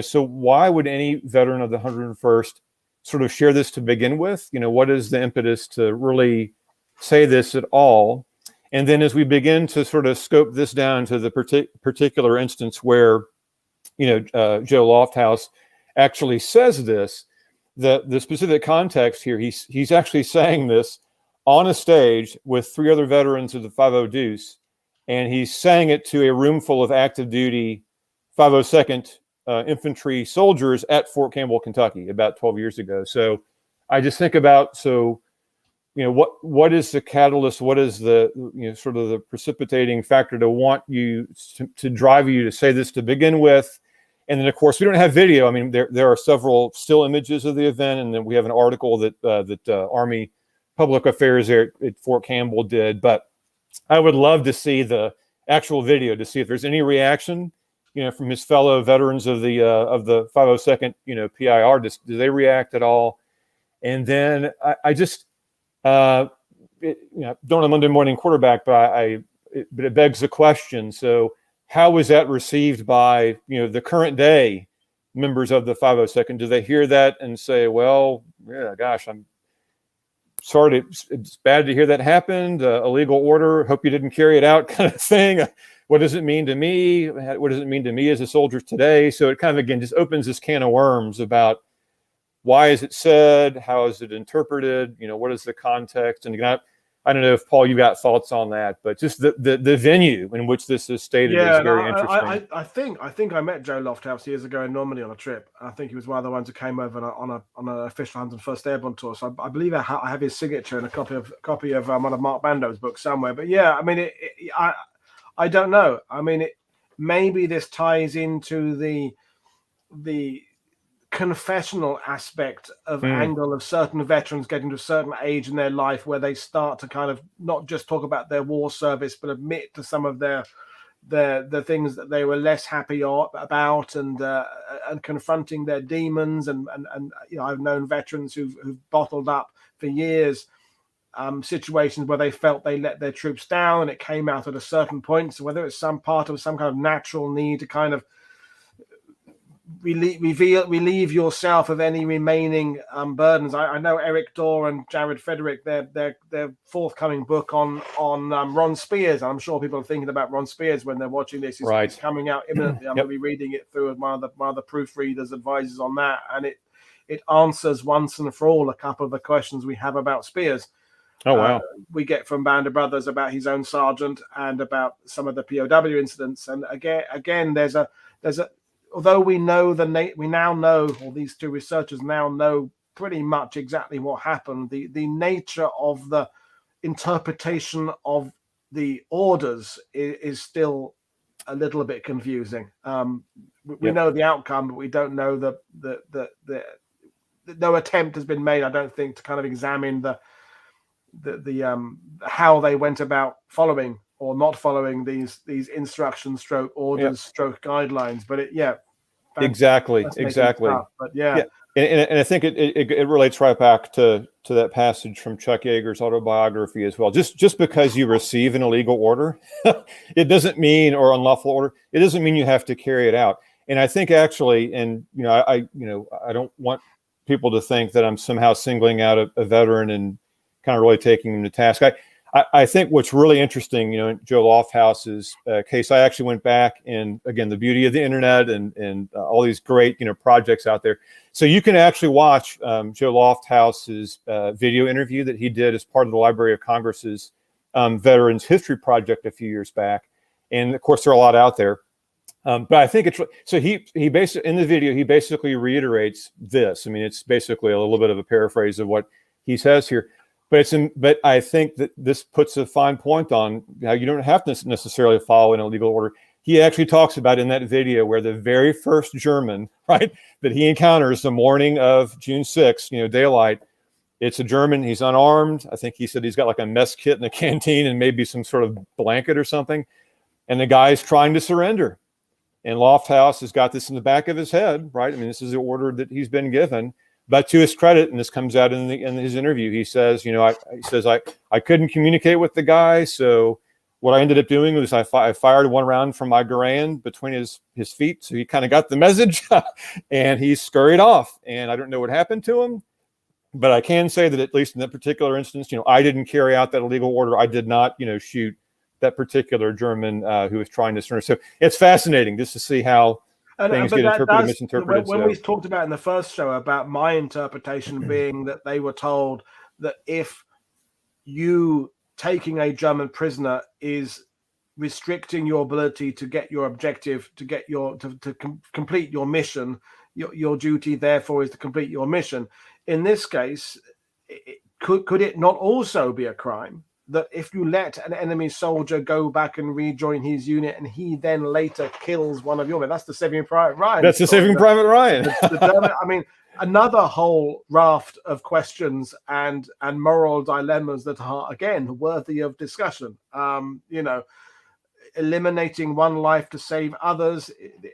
S2: so why would any veteran of the 101st sort of share this to begin with? What is the impetus to really say this at all? And then as we begin to sort of scope this down to the particular instance where, Joe Lofthouse actually says this, the specific context here, he's actually saying this on a stage with 3 other veterans of the 50 Deuce, and he's saying it to a room full of active duty 502nd infantry soldiers at Fort Campbell, Kentucky, about 12 years ago. So I just think about, what is the catalyst? What is the sort of the precipitating factor to want you to drive you to say this to begin with? And then, of course, we don't have video. I mean, there are several still images of the event, and then we have an article that Army Public Affairs there at Fort Campbell did. But I would love to see the actual video to see if there's any reaction, from his fellow veterans of the 502nd, PIR. Do they react at all? And then I just don't a Monday morning quarterback, but it begs the question. So how was that received by the current day members of the 502nd? Do they hear that and say, well, yeah, gosh, I'm sorry, it's bad to hear that happened, a legal order, hope you didn't carry it out, kind of thing? What does it mean to me? What does it mean to me as a soldier today? So it kind of, again, just opens this can of worms about why is it said? How is it interpreted? What is the context? And again, I don't know if, Paul, you got thoughts on that, but just the venue in which this is stated is very interesting.
S1: I think I met Joe Lofthouse years ago in Normandy on a trip. I think he was one of the ones who came over on an official 101st Airborne tour. So I believe I have his signature and a copy of one of Mark Bando's books somewhere. But yeah, I mean, I don't know. I mean, maybe this ties into the confessional aspect of angle of certain veterans getting to a certain age in their life where they start to kind of not just talk about their war service, but admit to some of the things that they were less happy about, and confronting their demons. And I've known veterans who've bottled up for years situations where they felt they let their troops down, and it came out at a certain point. So whether it's some part of some kind of natural need to kind of relieve yourself of any remaining burdens. I know Eric Dorr and Jared Frederick, their forthcoming book on Ron Spears. I'm sure people are thinking about Ron Spears when they're watching this. It's coming out imminently. I'm going to be reading it through one of the proofreaders' advisors on that, and it answers once and for all a couple of the questions we have about Spears.
S2: Oh wow!
S1: We get from Band of Brothers about his own sergeant and about some of the POW incidents. And again, there's a although we now know, or these two researchers now know pretty much exactly what happened, the nature of the interpretation of the orders is still a little bit confusing. We know the outcome, but we don't know no attempt has been made, I don't think, to kind of examine the how they went about following or not following these instructions, stroke orders, stroke guidelines. But exactly.
S2: Stuff,
S1: but yeah.
S2: And I think it relates right back to that passage from Chuck Yeager's autobiography as well. Just because you receive an illegal order, it doesn't mean, or unlawful order, it doesn't mean you have to carry it out. And I think actually, and I don't want people to think that I'm somehow singling out a veteran and kind of really taking him to task. I think what's really interesting, in Joe Lofthouse's case, I actually went back, and again, the beauty of the internet and all these great, projects out there. So you can actually watch Joe Lofthouse's video interview that he did as part of the Library of Congress's Veterans History Project a few years back. And of course, there are a lot out there. But I think so he basically, in the video, he basically reiterates this. I mean, it's basically a little bit of a paraphrase of what he says here. But I think that this puts a fine point on how you don't have to necessarily follow an illegal order. He actually talks about in that video where the very first German, right, that he encounters the morning of June 6th, daylight, it's a German, he's unarmed. I think he said he's got like a mess kit in the canteen and maybe some sort of blanket or something. And the guy's trying to surrender. And Lofthouse has got this in the back of his head, right? I mean, this is the order that he's been given. But to his credit, and this comes out in his interview, he says, I couldn't communicate with the guy, so what I ended up doing was I fired one round from my Garand between his feet, so he kind of got the message, and he scurried off. And I don't know what happened to him, but I can say that at least in that particular instance, I didn't carry out that illegal order. I did not, shoot that particular German who was trying to surrender. So it's fascinating just to see how things get interpreted and misinterpreted.
S1: When we talked about in the first show about my interpretation being that they were told that if you taking a German prisoner is restricting your ability to get your objective, to complete your mission, your duty therefore is to complete your mission. In this case, could it not also be a crime that if you let an enemy soldier go back and rejoin his unit and he then later kills one of your men? That's the Saving Private Ryan.
S2: That's the Saving Private Ryan.
S1: I mean, another whole raft of questions and moral dilemmas that are, again, worthy of discussion. You know, eliminating one life to save others.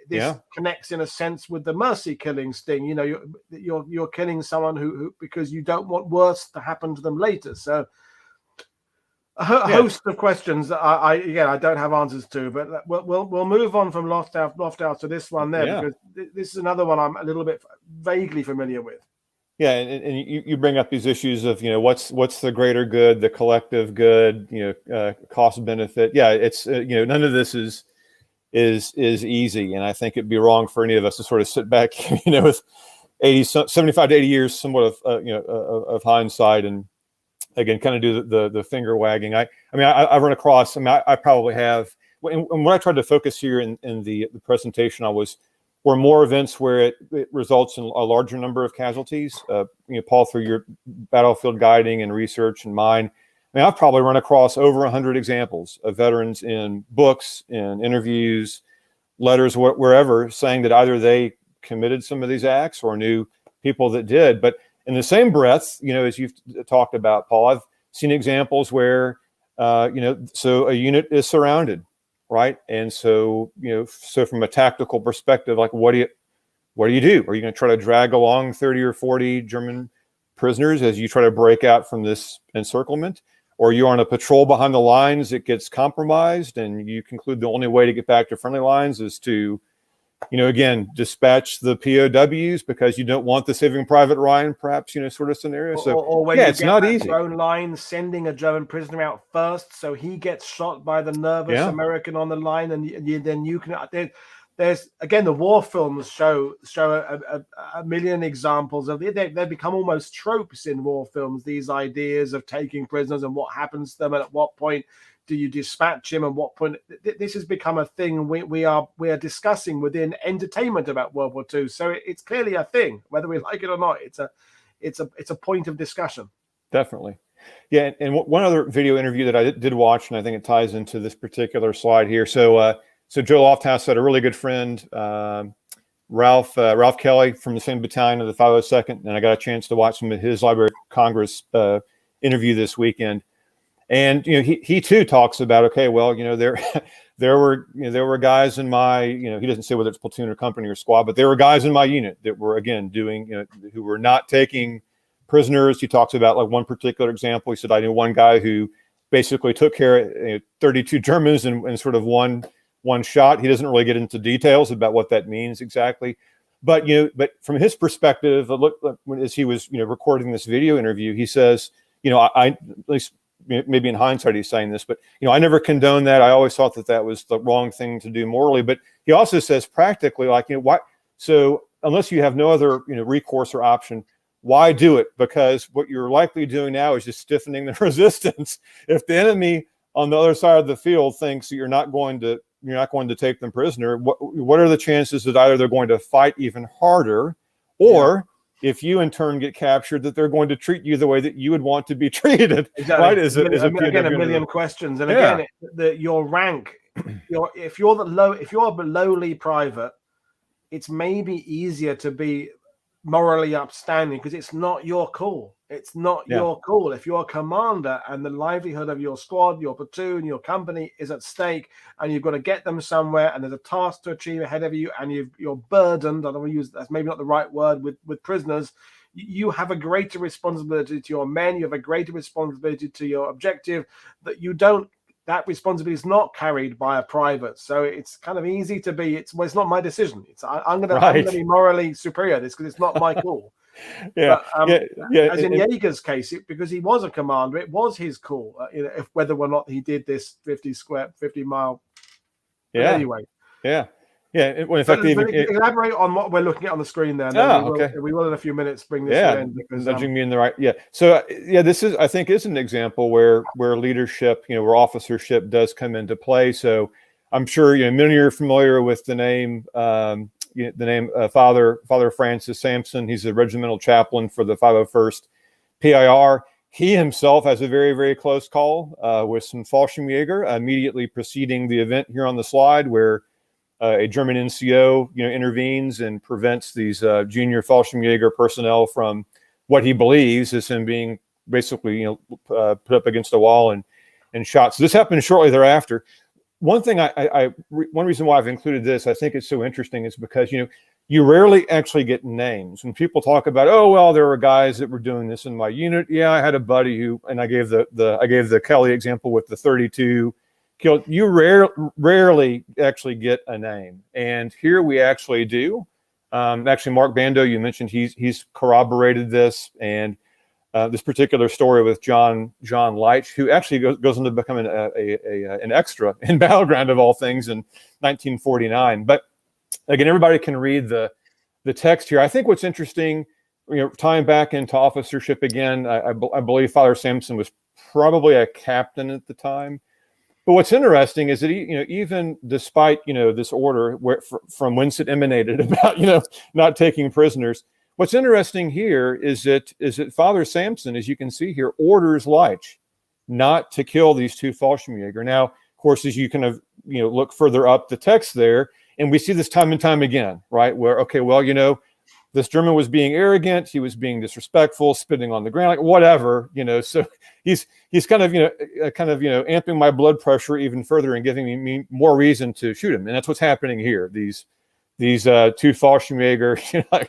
S1: This connects in a sense with the mercy killing sting. You know, you're killing someone who because you don't want worse to happen to them later. So a host of questions that I don't have answers to, but we'll move on from Lofthouse to this one there, because this is another one I'm a little bit vaguely familiar with.
S2: Yeah, and you bring up these issues of, you know, what's the greater good, the collective good, you know, cost benefit. Yeah, it's you know, none of this is easy, and I think it'd be wrong for any of us to sort of sit back, you know, with 75 to 80 years somewhat of you know of hindsight, and again kind of do the finger wagging. I mean I run across. I mean I probably have. And what I tried to focus here in the presentation were more events where it results in a larger number of casualties. You know, Paul, through your battlefield guiding and research and mine, I mean, I've probably run across over 100 examples of veterans in books, in interviews, letters, wherever, saying that either they committed some of these acts or knew people that did. But in the same breath, you know, as you've talked about, Paul, I've seen examples where, you know, so a unit is surrounded. Right. And so, you know, so from a tactical perspective, like, what do you do? Are you going to try to drag along 30 or 40 German prisoners as you try to break out from this encirclement? Or you're on a patrol behind the lines, it gets compromised, and you conclude the only way to get back to friendly lines is to, you know, again, dispatch the POWs because you don't want the Saving Private Ryan, perhaps, you know, sort of scenario. So,
S1: or when
S2: it's not easy.
S1: Own line, sending a German prisoner out first, so he gets shot by the nervous American on the line, and then you can. There's again, the war films show a million examples of it. They become almost tropes in war films. These ideas of taking prisoners and what happens to them, and at what point do you dispatch him, and what point this has become a thing we are discussing within entertainment about World War II. So it's clearly a thing, whether we like it or not. It's a point of discussion. Definitely.
S2: Yeah, and one other video interview that I did watch, and I think it ties into this particular slide here. So Joe Lofthouse had a really good friend, Ralph Kelly, from the same battalion of the 502nd, and I got a chance to watch some of his Library of Congress interview this weekend. And, you know, he too talks about, okay, well, you know, there were guys in my, you know, he doesn't say whether it's platoon or company or squad, but there were guys in my unit that were, again, doing, you know, who were not taking prisoners. He talks about, like, one particular example. He said, I knew one guy who basically took care of 32 Germans in sort of one shot. He doesn't really get into details about what that means exactly. But, you know, but from his perspective, as he was, you know, recording this video interview, he says, you know, I at least, maybe in hindsight he's saying this, but, you know, I never condoned that. I always thought that was the wrong thing to do morally. But he also says practically, like, you know, why? So unless you have no other, you know, recourse or option, why do it? Because what you're likely doing now is just stiffening the resistance. If the enemy on the other side of the field thinks that you're not going to take them prisoner, what are the chances that either they're going to fight even harder, or if you in turn get captured, that they're going to treat you the way that you would want to be treated?
S1: Exactly.
S2: Right?
S1: Again, a million questions. And again, your rank, if you're a lowly private, it's maybe easier to be morally upstanding because it's not your call. It's not your call. If you're a commander and the livelihood of your squad, your platoon, your company is at stake, and you've got to get them somewhere, and there's a task to achieve ahead of you, and you're burdened, I don't want to use, that's maybe not the right word, with prisoners, you have a greater responsibility to your men, you have a greater responsibility to your objective that responsibility is not carried by a private. So it's kind of easy to be, it's not my decision. I'm going to be morally superior to this because it's not my call. As in Jaeger's case, because he was a commander, it was his call, if whether or not he did this 50 mile. But anyway.
S2: Well, in fact,
S1: elaborate on what we're looking at on the screen there. We will in a few minutes bring this in. Because,
S2: nudging me in the right. So this is, I think, is an example where leadership, you know, where officership does come into play. So I'm sure, you know, many of you are familiar with the name, Father Francis Sampson. He's the regimental chaplain for the 501st PIR. He himself has a very, very close call with some Fallschirmjäger immediately preceding the event here on the slide, where a German NCO, intervenes and prevents these junior Fallschirmjäger personnel from what he believes is him being basically, put up against a wall and shot. So this happened shortly thereafter. One thing one reason why I've included this, I think it's so interesting, is because, you rarely actually get names. When people talk about, oh, well, there were guys that were doing this in my unit. Yeah, I had a buddy who, and I gave the Kelly example with the 32 killed. You rarely actually get a name. And here we actually do. Actually, Mark Bando, you mentioned he's corroborated this, and this particular story with John Leitch, who actually goes into becoming an extra in Battleground of all things in 1949. But again, everybody can read the text here. I think what's interesting, tying back into officership again, I believe Father Sampson was probably a captain at the time. But what's interesting is that even despite this order from whence it emanated about not taking prisoners, what's interesting here is that Father Sampson, as you can see here, orders Leitch not to kill these two Fallschirmjäger. Now, of course, as you kind of look further up the text there, and we see this time and time again, right? Where, okay, well, this German was being arrogant, he was being disrespectful, spitting on the ground, like whatever, So he's kind of amping my blood pressure even further and giving me more reason to shoot him, and that's what's happening here. These two Fallschirmjäger,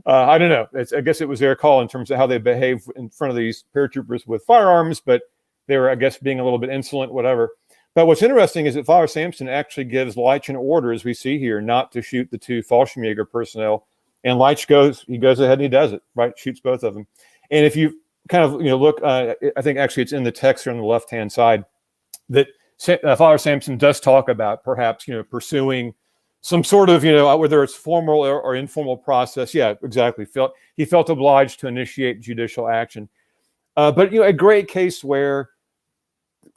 S2: I don't know. I guess it was their call in terms of how they behave in front of these paratroopers with firearms, but they were, I guess, being a little bit insolent, whatever. But what's interesting is that Father Sampson actually gives Leitch an order, as we see here, not to shoot the two Fallschirmjäger personnel. And Leitch goes ahead and he does it, right? Shoots both of them. And if you kind of, look, I think actually it's in the text here on the left-hand side that Father Sampson does talk about perhaps, pursuing some sort of, whether it's formal or informal process. Yeah, exactly. He felt obliged to initiate judicial action. But, a great case where,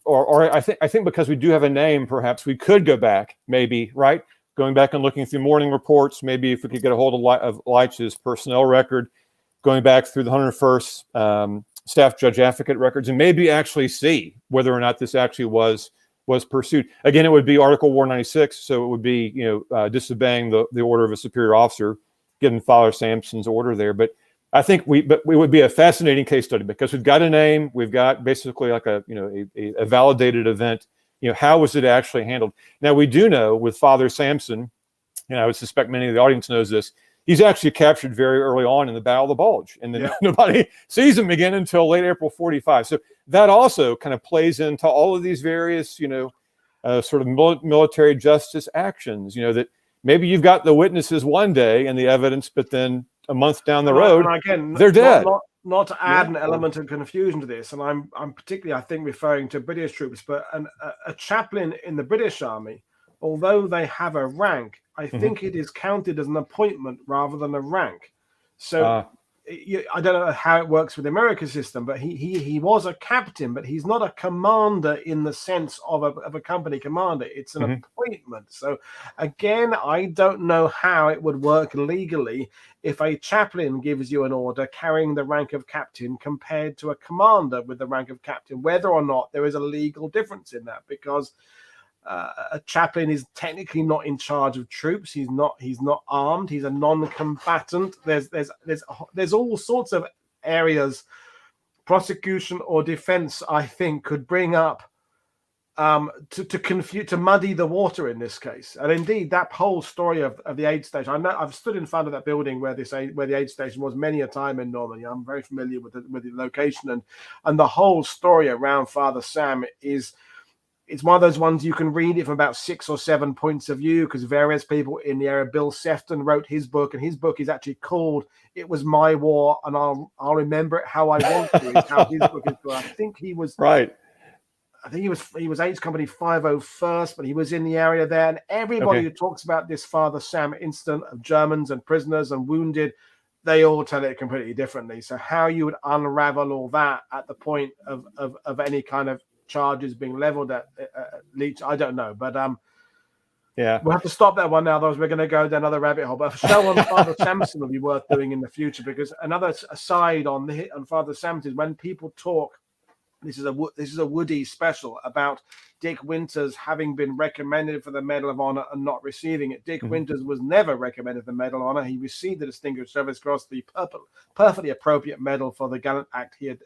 S2: or I think because we do have a name, perhaps we could go back, maybe, right? Going back and looking through morning reports, maybe if we could get a hold of Leitch's personnel record, going back through the 101st Staff Judge Advocate records, and maybe actually see whether or not this actually was pursued. Again, it would be Article War 96, so it would be disobeying the order of a superior officer, given Father Sampson's order there. But I think we would be a fascinating case study because we've got a name, we've got basically like a validated event. How was it actually handled? Now we do know with Father Sampson, and I would suspect many of the audience knows this, he's actually captured very early on in the Battle of the Bulge, and then nobody sees him again until late April 45. So that also kind of plays into all of these various, sort of military justice actions, that maybe you've got the witnesses one day and the evidence, but then a month down the road,
S1: again,
S2: they're dead.
S1: Not to add an element of confusion to this, and I'm particularly, I think, referring to British troops, but a chaplain in the British Army, although they have a rank, I think it is counted as an appointment rather than a rank. So I don't know how it works with the American system, but he was a captain, but he's not a commander in the sense of a company commander. It's an appointment. So again, I don't know how it would work legally if a chaplain gives you an order carrying the rank of captain compared to a commander with the rank of captain, whether or not there is a legal difference in that, because a chaplain is technically not in charge of troops. He's not armed. He's a non-combatant. There's all sorts of areas prosecution or defense, I think, could bring up to muddy the water in this case. And indeed, that whole story of the aid station, I know I've stood in front of that building where the aid station was many a time in Normandy. I'm very familiar with the location, and the whole story around Father Sam is. It's one of those ones you can read it from about 6 or 7 points of view, because various people in the area. Bill Sefton wrote his book, and his book is actually called "It Was My War," and I'll remember it how I want to. Is how his book is called. I think he was right. I think he was H Company 501st, but he was in the area there. And everybody who talks about this Father Sam incident of Germans and prisoners and wounded, they all tell it completely differently. So how you would unravel all that at the point of any kind of charges being leveled at Leitch, I don't know, but
S2: Yeah.
S1: We'll have to stop that one now, otherwise we're going to go down another rabbit hole. But a show on Father Samson would be worth doing in the future, because another aside on Father Samson is when people talk. This is a Woody special about Dick Winters having been recommended for the Medal of Honor and not receiving it. Dick Winters was never recommended the Medal of Honor. He received the Distinguished Service Cross, the perfectly appropriate medal for the gallant act he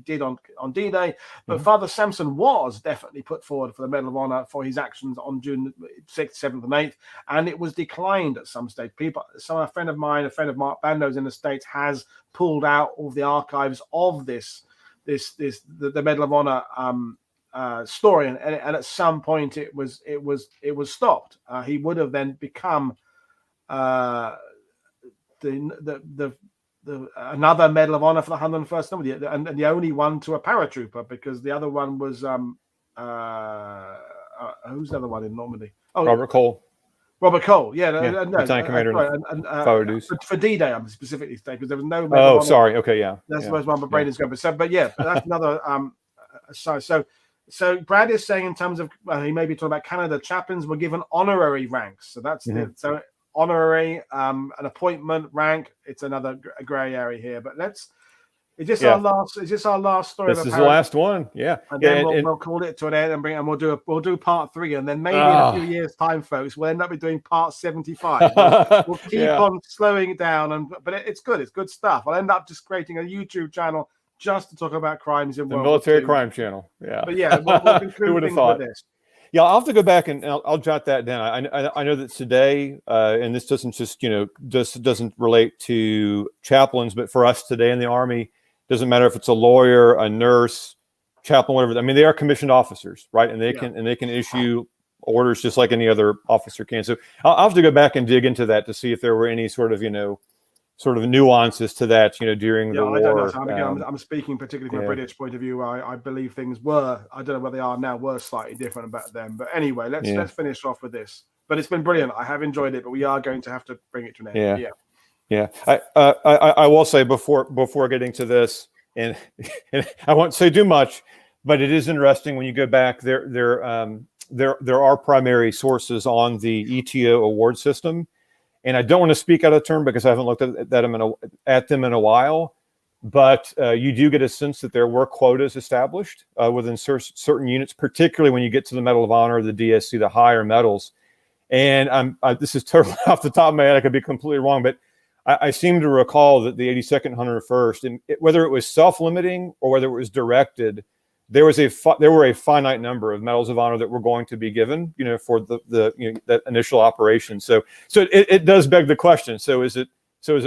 S1: did on D-Day. But Father Samson was definitely put forward for the Medal of Honor for his actions on June 6th, 7th, and 8th, and it was declined at some stage. A friend of Mark Bando's in the States, has pulled out all the archives of the Medal of Honor story, and at some point it was stopped. He would have then become the another Medal of Honor for the 101st number, and the only one to a paratrooper, because the other one was who's the other one in Normandy? Oh,
S2: Robert Cole.
S1: Robert Cole, yeah,
S2: Lieutenant Commander
S1: for D-Day, I'm specifically saying, because there was no.
S2: Oh, sorry. Okay, yeah.
S1: That's where my brain is going. But yeah, that's another. So Brad is saying, in terms of he may be talking about Canada, chaplains were given honorary ranks. So that's so honorary, an appointment rank. It's another grey area here. But is this our last story?
S2: This is the last one. Yeah.
S1: And then we'll call it to an end and we'll do part 3, and then maybe in a few years' time, folks, we'll end up doing part 75. We'll keep on slowing it down, but it's good. It's good stuff. I'll end up just creating a YouTube channel just to talk about crimes in World War II.
S2: Military crime channel. Yeah.
S1: But yeah, we'll conclude things with this.
S2: Yeah, I'll have to go back and I'll jot that down. I know that today, and this doesn't doesn't relate to chaplains, but for us today in the Army, doesn't matter if it's a lawyer, a nurse, chaplain, whatever. I mean, they are commissioned officers, right? And they can issue orders just like any other officer can. So I'll have to go back and dig into that to see if there were any sort of nuances to that, during the war.
S1: I don't know. I'm speaking particularly from a British point of view. I believe things were, I don't know where they are now, were slightly different about them. But anyway, let's finish off with this. But it's been brilliant. I have enjoyed it, but we are going to have to bring it to an end.
S2: Yeah. I will say before getting to this, and I won't say too much, but it is interesting when you go back. There are primary sources on the ETO award system, and I don't want to speak out of turn because I haven't looked at them in a while. But you do get a sense that there were quotas established within certain units, particularly when you get to the Medal of Honor, the DSC, the higher medals. And this is totally off the top of my head. I could be completely wrong, but I seem to recall that the 82nd 101st, and whether it was self-limiting or whether it was directed, there were a finite number of medals of honor that were going to be given, for that initial operation. So it does beg the question. So is it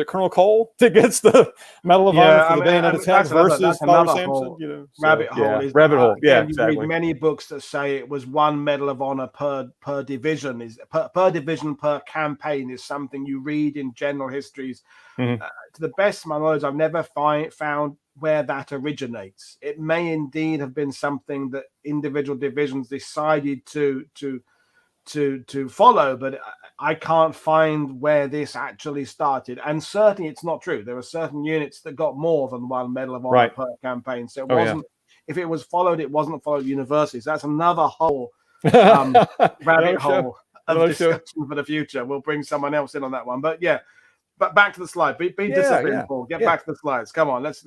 S2: Colonel Cole that gets the Medal of Honor for the bayonet attack versus Father Samson?
S1: Rabbit hole.
S2: Rabbit hole. Yeah,
S1: exactly. You read many books that say it was one Medal of Honor per division. Per division per campaign is something you read in general histories. To the best of my knowledge, I've never found where that originates. It may indeed have been something that individual divisions decided to follow, but I can't find where this actually started. And certainly it's not true. There are certain units that got more than one Medal of Honor per campaign. So it wasn't, if it was followed, it wasn't followed universities. That's another whole rabbit hole of discussion for the future. We'll bring someone else in on that one. But yeah, but back to the slide. Be disciplined, Paul. Get back to the slides. Come on, let's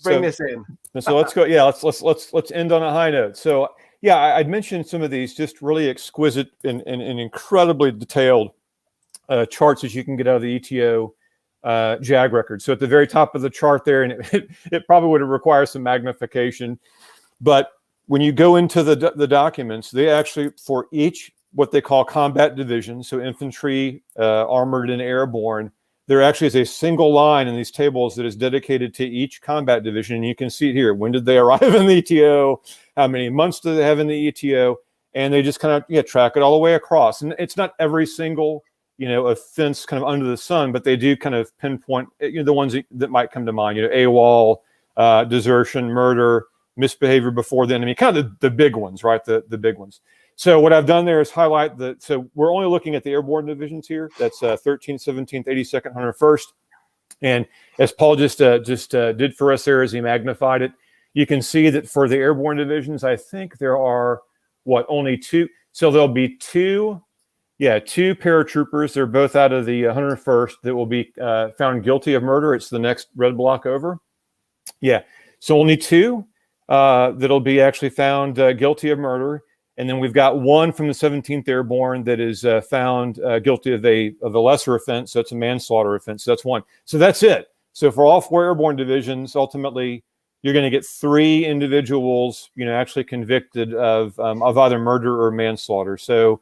S1: bring this in.
S2: So let's go. Yeah, let's end on a high note. So yeah, I'd mentioned some of these just really exquisite and incredibly detailed charts as you can get out of the ETO JAG record. So at the very top of the chart there, and it probably would require some magnification, but when you go into the documents, they actually, for each what they call combat division, so infantry, armored, and airborne, there actually is a single line in these tables that is dedicated to each combat division. And you can see it here. When did they arrive in the ETO? How many months do they have in the ETO? And they just kind of track it all the way across. And it's not every single, offense kind of under the sun, but they do kind of pinpoint, the ones that might come to mind, AWOL, desertion, murder, misbehavior before the enemy, kind of the big ones, right? The big ones. So what I've done there is highlight so we're only looking at the airborne divisions here. That's 13th, 17th, 82nd, 101st. And as Paul just did for us there as he magnified it, you can see that for the airborne divisions, I think there are, only two. So there'll be two Yeah, 2 paratroopers. They're both out of the 101st that will be found guilty of murder. It's the next red block over. Yeah, so only 2 that'll be actually found guilty of murder. And then we've got 1 from the 17th Airborne that is found guilty of a lesser offense. So it's a manslaughter offense. So that's 1. So that's it. So for all 4 airborne divisions, ultimately, you're going to get 3 individuals, actually convicted of either murder or manslaughter. So,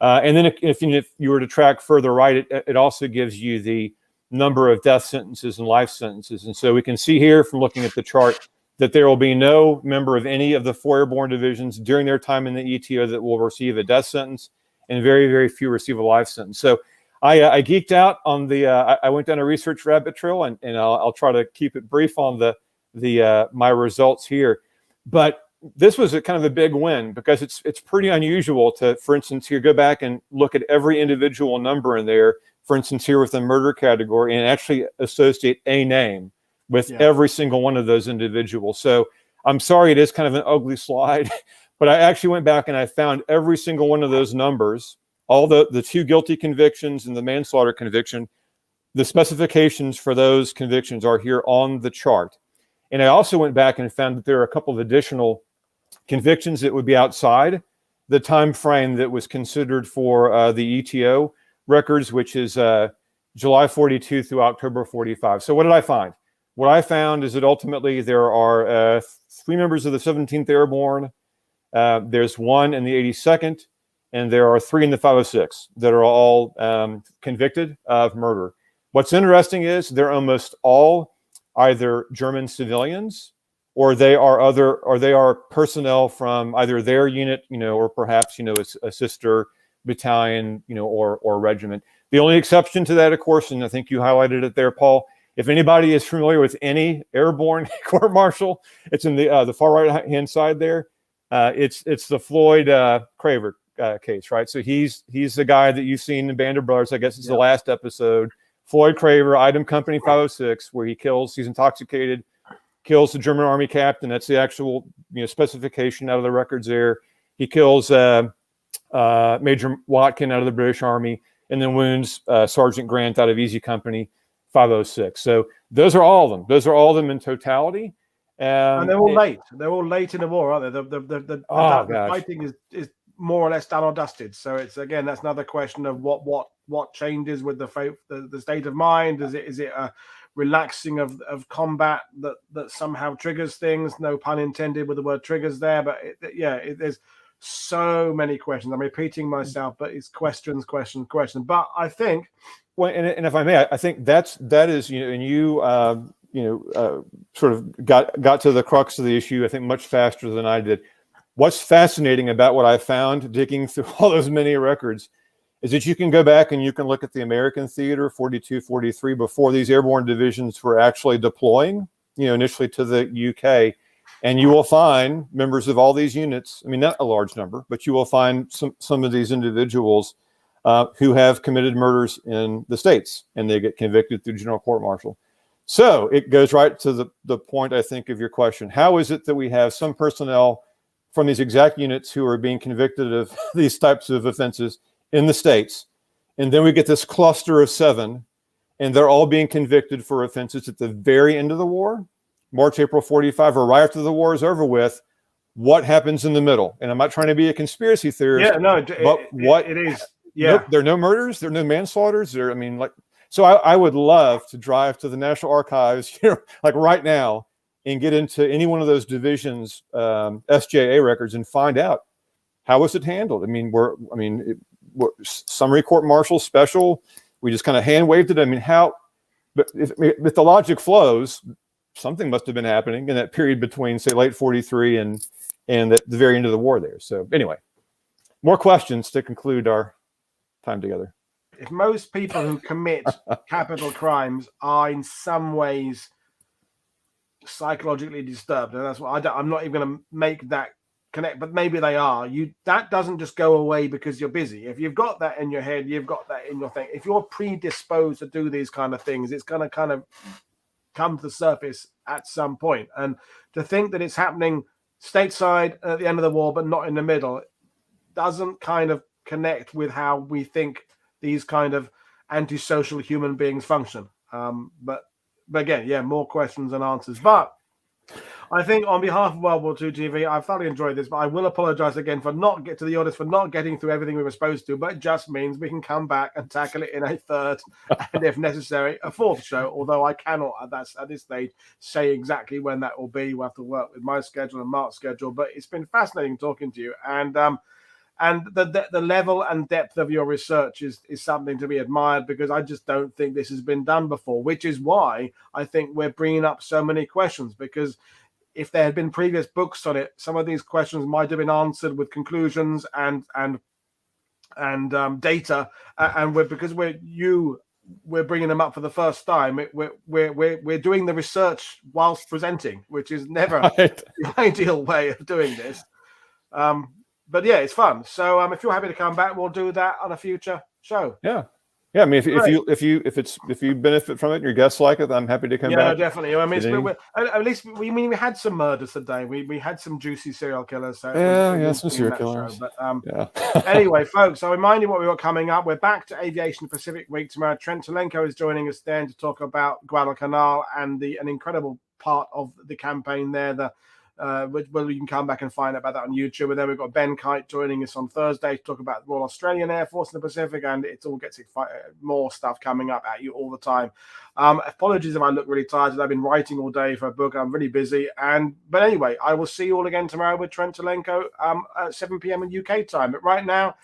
S2: and then if you were to track further right, it also gives you the number of death sentences and life sentences. And so we can see here from looking at the chart that there will be no member of any of the 4 airborne divisions during their time in the ETO that will receive a death sentence, and very, very few receive a life sentence. So I geeked out on the, I went down a research rabbit trail, and I'll try to keep it brief on my results here. But this was a kind of a big win, because it's pretty unusual to, for instance, here, go back and look at every individual number in there, for instance, here with the murder category, and actually associate a name with every single one of those individuals. So I'm sorry, it is kind of an ugly slide, but I actually went back and I found every single one of those numbers, all the 2 guilty convictions and the manslaughter conviction. The specifications for those convictions are here on the chart. And I also went back and found that there are a couple of additional convictions that would be outside the time frame that was considered for the ETO records, which is July 42 through October 45. So what did I find? What I found is that ultimately there are 3 members of the 17th Airborne, there's 1 in the 82nd, and there are 3 in the 506 that are all convicted of murder. What's interesting is they're almost all either German civilians, or they are personnel from either their unit, or perhaps a sister battalion, or regiment. The only exception to that, of course, and I think you highlighted it there, Paul. If anybody is familiar with any airborne court-martial, it's in the far right-hand side there. It's the Floyd Craver case, right? So he's the guy that you've seen in Band of Brothers. I guess it's the last episode. Floyd Craver, Item Company 506, where he's intoxicated, kills the German Army captain. That's the actual specification out of the records there. He kills Major Watkin out of the British Army, and then wounds Sergeant Grant out of Easy Company 506. So those are all of them. Those are all of them in totality.
S1: And they're all late. They're all late in the war, aren't they? The fighting is more or less done or dusted. So it's, again, that's another question of what changes with the state of mind. Is it a relaxing of combat that somehow triggers things? No pun intended with the word triggers there, but there's so many questions. I'm repeating myself, but it's questions. But I think,
S2: well, and if I may, I think that is, and you sort of got to the crux of the issue, I think, much faster than I did. What's fascinating about what I found digging through all those many records is that you can go back and you can look at the American theater 42, 43 before these airborne divisions were actually deploying, initially to the UK, and you will find members of all these units. I mean, not a large number, but you will find some of these individuals who have committed murders in the States, and they get convicted through general court-martial. So it goes right to the point, I think, of your question. How is it that we have some personnel from these exact units who are being convicted of these types of offenses in the States, and then we get this cluster of 7, and they're all being convicted for offenses at the very end of the war, March, April 45, or right after the war is over with? What happens in the middle? And I'm not trying to be a conspiracy theorist.
S1: Yeah, no,
S2: what
S1: it is. Yeah,
S2: nope, there are no murders, there are no manslaughters. So I would love to drive to the National Archives, like right now, and get into any one of those divisions' SJA records and find out how was it handled. Summary court-martial, special. We just kind of hand waved it. I mean, how? But if the logic flows, something must have been happening in that period between, say, late 43 and the very end of the war there. So anyway, more questions to conclude our time together.
S1: If most people who commit capital crimes are in some ways psychologically disturbed, and that's what I'm not even going to make that connect, but maybe they are. That doesn't just go away because you're busy. If you've got that in your head, you've got that in your thing. If you're predisposed to do these kind of things, it's going to kind of come to the surface at some point. And to think that it's happening stateside at the end of the war, but not in the middle, doesn't kind of connect with how we think these kind of antisocial human beings function. But again, yeah, more questions and answers. But I think on behalf of World War II TV, I've thoroughly enjoyed this, but I will apologize again for not getting through everything we were supposed to, but it just means we can come back and tackle it in a third and, if necessary, a fourth show, although I cannot at this stage say exactly when that will be. We'll have to work with my schedule and Mark's schedule, but it's been fascinating talking to you. And the level and depth of your research is something to be admired, because I just don't think this has been done before, which is why I think we're bringing up so many questions, because if there had been previous books on it, some of these questions might have been answered with conclusions and data, and because we're bringing them up for the first time. We're doing the research whilst presenting, which is never
S2: Right.
S1: the ideal way of doing this. But yeah, it's fun. So if you're happy to come back, we'll do that on a future show.
S2: Yeah. I mean, if you benefit from it and your guests like it, I'm happy to come back.
S1: Yeah, definitely. I mean, at least we had some murders today. We had some juicy serial killers. So
S2: some serial killers.
S1: But anyway, folks, I'll remind you what we've got coming up. We're back to Aviation Pacific Week tomorrow. Trent Telenko is joining us then to talk about Guadalcanal and an incredible part of the campaign there. Well, you can come back and find out about that on YouTube. And then we've got Ben Kite joining us on Thursday to talk about the Royal Australian Air Force in the Pacific, and it all gets more stuff coming up at you all the time. Apologies if I look really tired. I've been writing all day for a book. I'm really busy. But anyway, I will see you all again tomorrow with Trent Telenko at 7 p.m. in UK time. But right now,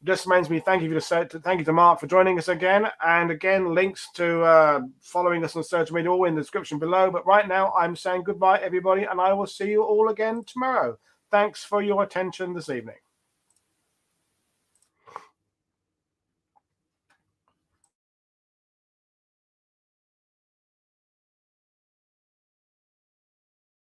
S1: just remains me thank you to Mark for joining us again, and again links to following us on social media all in the description below. But right now I'm saying goodbye everybody, and I will see you all again tomorrow. Thanks for your attention this evening.